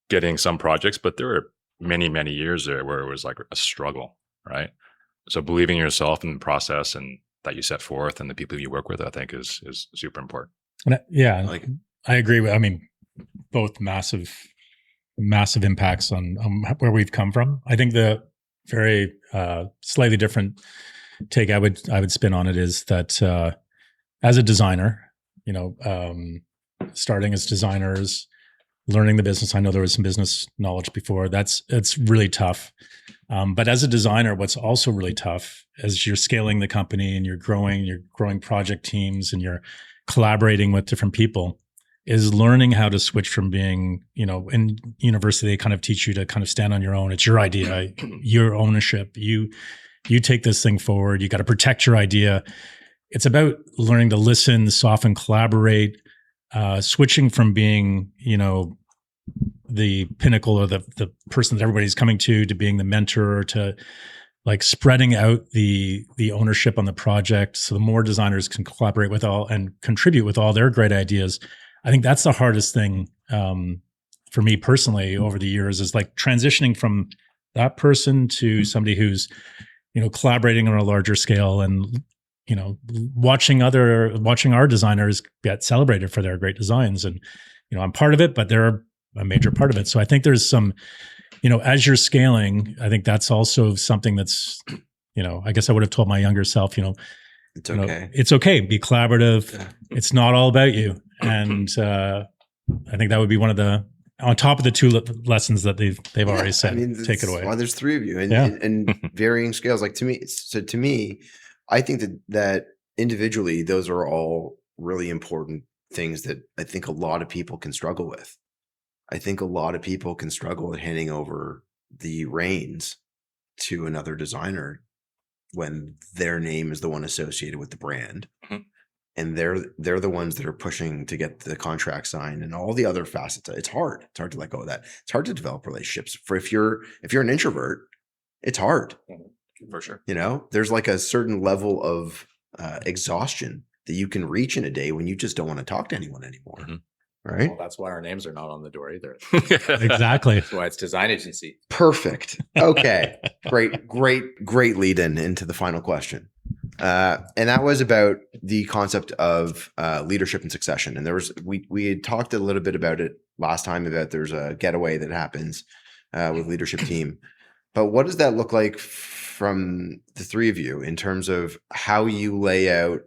getting some projects, but there were many, many years there where it was like a struggle, right? So believing in yourself and the process and that you set forth and the people you work with, I think is super important. Yeah, I agree. I mean, both massive impacts on where we've come from. I think the very slightly different take I would spin on it is that as a designer, starting as designers, learning the business. I know there was some business knowledge before. It's really tough. But as a designer, what's also really tough as you're scaling the company and you're growing project teams and you're collaborating with different people, is learning how to switch from being, in university, they kind of teach you to kind of stand on your own. It's your idea, your ownership. You take this thing forward. You got to protect your idea. It's about learning to listen, soften, collaborate, switching from being, the pinnacle or the person that everybody's coming to being the mentor, to like spreading out the ownership on the project. So the more designers can collaborate with all and contribute with all their great ideas. I think that's the hardest thing for me personally over the years, is like transitioning from that person to somebody who's, collaborating on a larger scale and, watching our designers get celebrated for their great designs. And, I'm part of it, but they're a major part of it. So I think there's some, as you're scaling, I think that's also something that's, I guess I would have told my younger self, It's okay. It's okay. Be collaborative. Yeah. It's not all about you. And I think that would be one of the, on top of the two lessons that they've already said. Take it away. Well, there's three of you, and, Yeah. and varying scales. Like to me, I think that individually, those are all really important things that I think a lot of people can struggle with. I think a lot of people can struggle with handing over the reins to another designer when their name is the one associated with the brand. Mhm. And they're the ones that are pushing to get the contract signed and all the other facets. It's hard to let go of that. It's hard to develop relationships. If you're an introvert, it's hard. For sure. There's like a certain level of exhaustion that you can reach in a day when you just don't want to talk to anyone anymore. Mhm. Right? Well, that's why our names are not on the door either. Exactly. That's why it's Design Agency. Perfect. Okay. Great lead into the final question. And that was about the concept of leadership and succession. And we had talked a little bit about it last time, about there's a getaway that happens with leadership team. But what does that look like from the three of you in terms of how you lay out?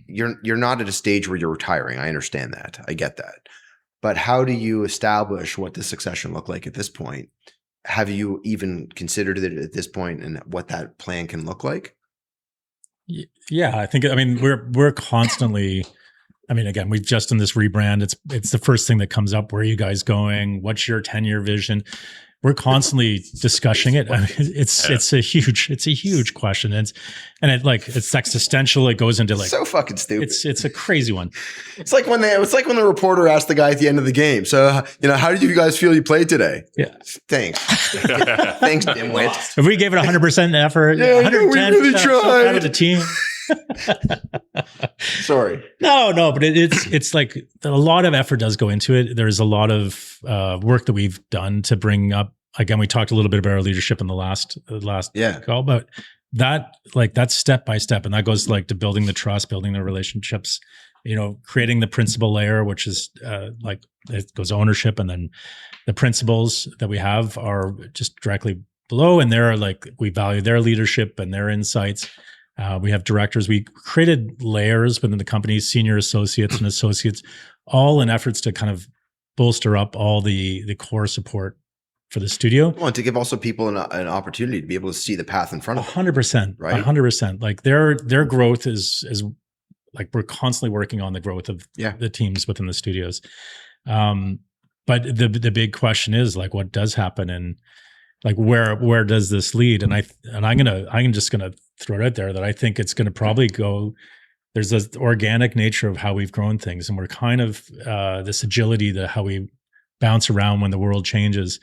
You're not at a stage where you're retiring. I understand that. I get that. But how do you establish what the succession look like at this point? Have you even considered it at this point and what that plan can look like? Yeah, we're constantly, again, we've just done this rebrand. It's the first thing that comes up. Where are you guys going? What's your 10-year vision? We're constantly discussing it. It's a huge question. And it's existential. It goes into so fucking stupid. It's a crazy one. It's like when the reporter asked the guy at the end of the game, so how did you guys feel you played today? Yeah. Thanks, dimwit. If we gave it 100% effort, Yeah, 110% we really tried. out of the team. Sorry. No, but it's like a lot of effort does go into it. There's a lot of work that we've done to bring up. Again, we talked a little bit about our leadership in the last call, but that's step by step, and that goes to building the trust, building the relationships. Creating the principal layer, which is it goes ownership, and then the principals that we have are just directly below, and they're we value their leadership and their insights. We have directors. We created layers within the company, senior associates and associates, all in efforts to kind of bolster up all the core support for the studio. Well, and to give also people an opportunity to be able to see the path in front of them. 100%, right? 100%. Like their growth is like we're constantly working on the growth of the teams within the studios. But the big question is like, what does happen, and like where does this lead? And I'm just gonna throw it out there that I think it's gonna probably go. There's this organic nature of how we've grown things, and we're kind of this agility to how we bounce around when the world changes.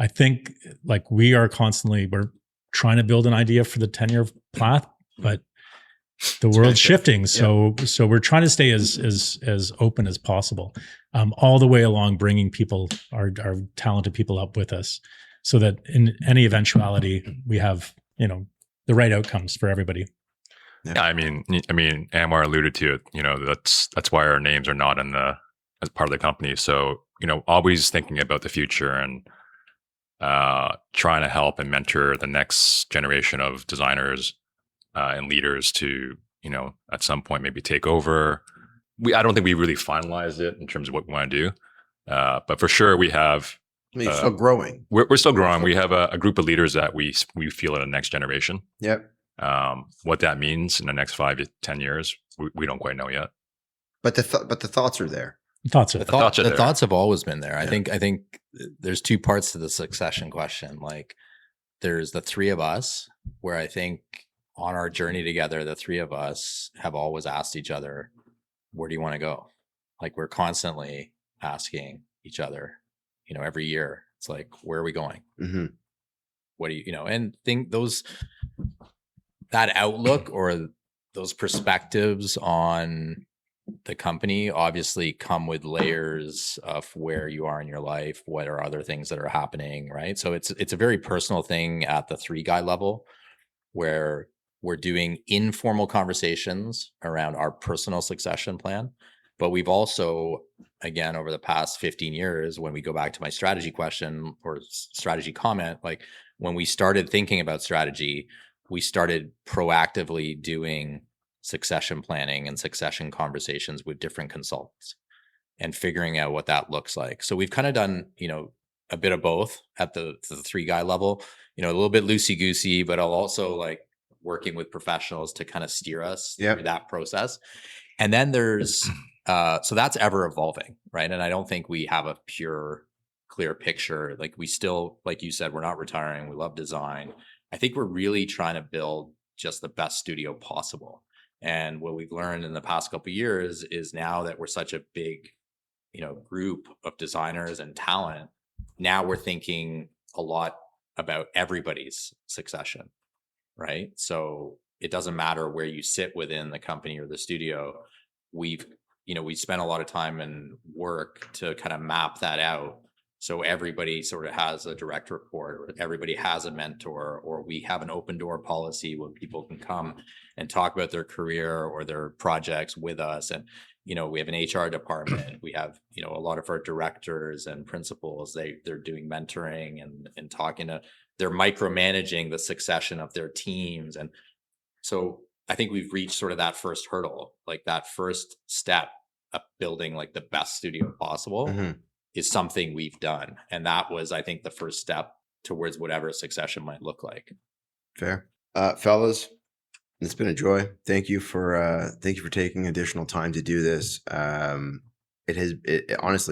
I think like we're trying to build an idea for the 10-year path, but the world's shifting. So we're trying to stay as open as possible, all the way along, bringing people, our talented people up with us, so that in any eventuality we have, the right outcomes for everybody. Yeah, I mean, Anwar alluded to it. That's why our names are not as part of the company. So always thinking about the future and trying to help and mentor the next generation of designers and leaders to at some point maybe take over. I don't think we really finalized it in terms of what we want to do, but for sure we have. You're still growing. We're still growing. We have a group of leaders that we feel are the next generation. Yep. What that means in the next 5 to 10 years, we don't quite know yet. But the thoughts are there. The thoughts have always been there. Yeah. I think there's two parts to the succession question. Like there's the three of us, where I think on our journey together, the three of us have always asked each other, where do you want to go? Like we're constantly asking each other, every year. It's like, where are we going? Mm-hmm. What do and think that outlook or those perspectives on the company obviously come with layers of where you are in your life, what are other things that are happening, right? So it's a very personal thing at the 3-guy level, where we're doing informal conversations around our personal succession plan. But we've also, again, over the past 15 years, when we go back to my strategy question or strategy comment, like when we started thinking about strategy, we started proactively doing succession planning and succession conversations with different consultants and figuring out what that looks like. So we've kind of done, a bit of both at the 3-guy level, a little bit loosey-goosey, but I'll also like working with professionals to kind of steer us through that process. And then there's, so that's ever evolving, right? And I don't think we have a pure, clear picture. Like we still, like you said, we're not retiring. We love design. I think we're really trying to build just the best studio possible. And what we've learned in the past couple of years is now that we're such a big, group of designers and talent, now we're thinking a lot about everybody's succession, right? So it doesn't matter where you sit within the company or the studio. We spent a lot of time and work to kind of map that out. So everybody sort of has a direct report, or everybody has a mentor, or we have an open door policy where people can come and talk about their career or their projects with us. And, we have an HR department. We have, a lot of our directors and principals, they're doing mentoring and talking to, they're micromanaging the succession of their teams. And so I think we've reached sort of that first hurdle, like that first step of building like the best studio possible. Mm-hmm. Is something we've done. And that was, I think, the first step towards whatever succession might look like. Fair. Fellas, it's been a joy. Thank you for taking additional time to do this. Honestly,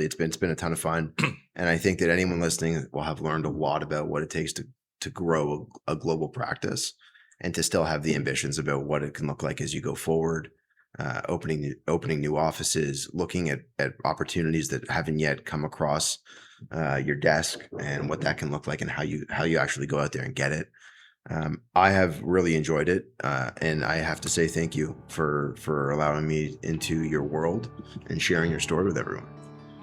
it's been a ton of fun. And I think that anyone listening will have learned a lot about what it takes to grow a global practice and to still have the ambitions about what it can look like as you go forward. Opening new offices, looking at opportunities that haven't yet come across your desk, and what that can look like, and how you actually go out there and get it. I have really enjoyed it, and I have to say thank you for allowing me into your world and sharing your story with everyone.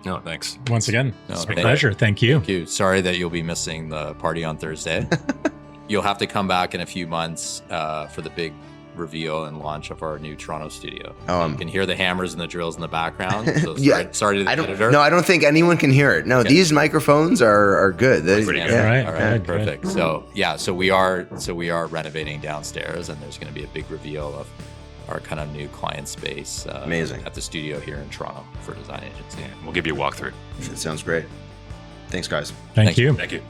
No, thanks. Once again, it's my pleasure. Thank you. Thank you. Sorry that you'll be missing the party on Thursday. You'll have to come back in a few months for the big reveal and launch of our new Toronto studio. You can hear the hammers and the drills in the background. So sorry to the editor. No, I don't think anyone can hear it. No, okay. These microphones are good. Pretty good. Yeah. All right, perfect. Good. So we are renovating downstairs, and there's going to be a big reveal of our kind of new client space. Amazing. At the studio here in Toronto for DesignAgency. Yeah, we'll give you a walkthrough. It sounds great. Thanks, guys. Thank you. Thank you.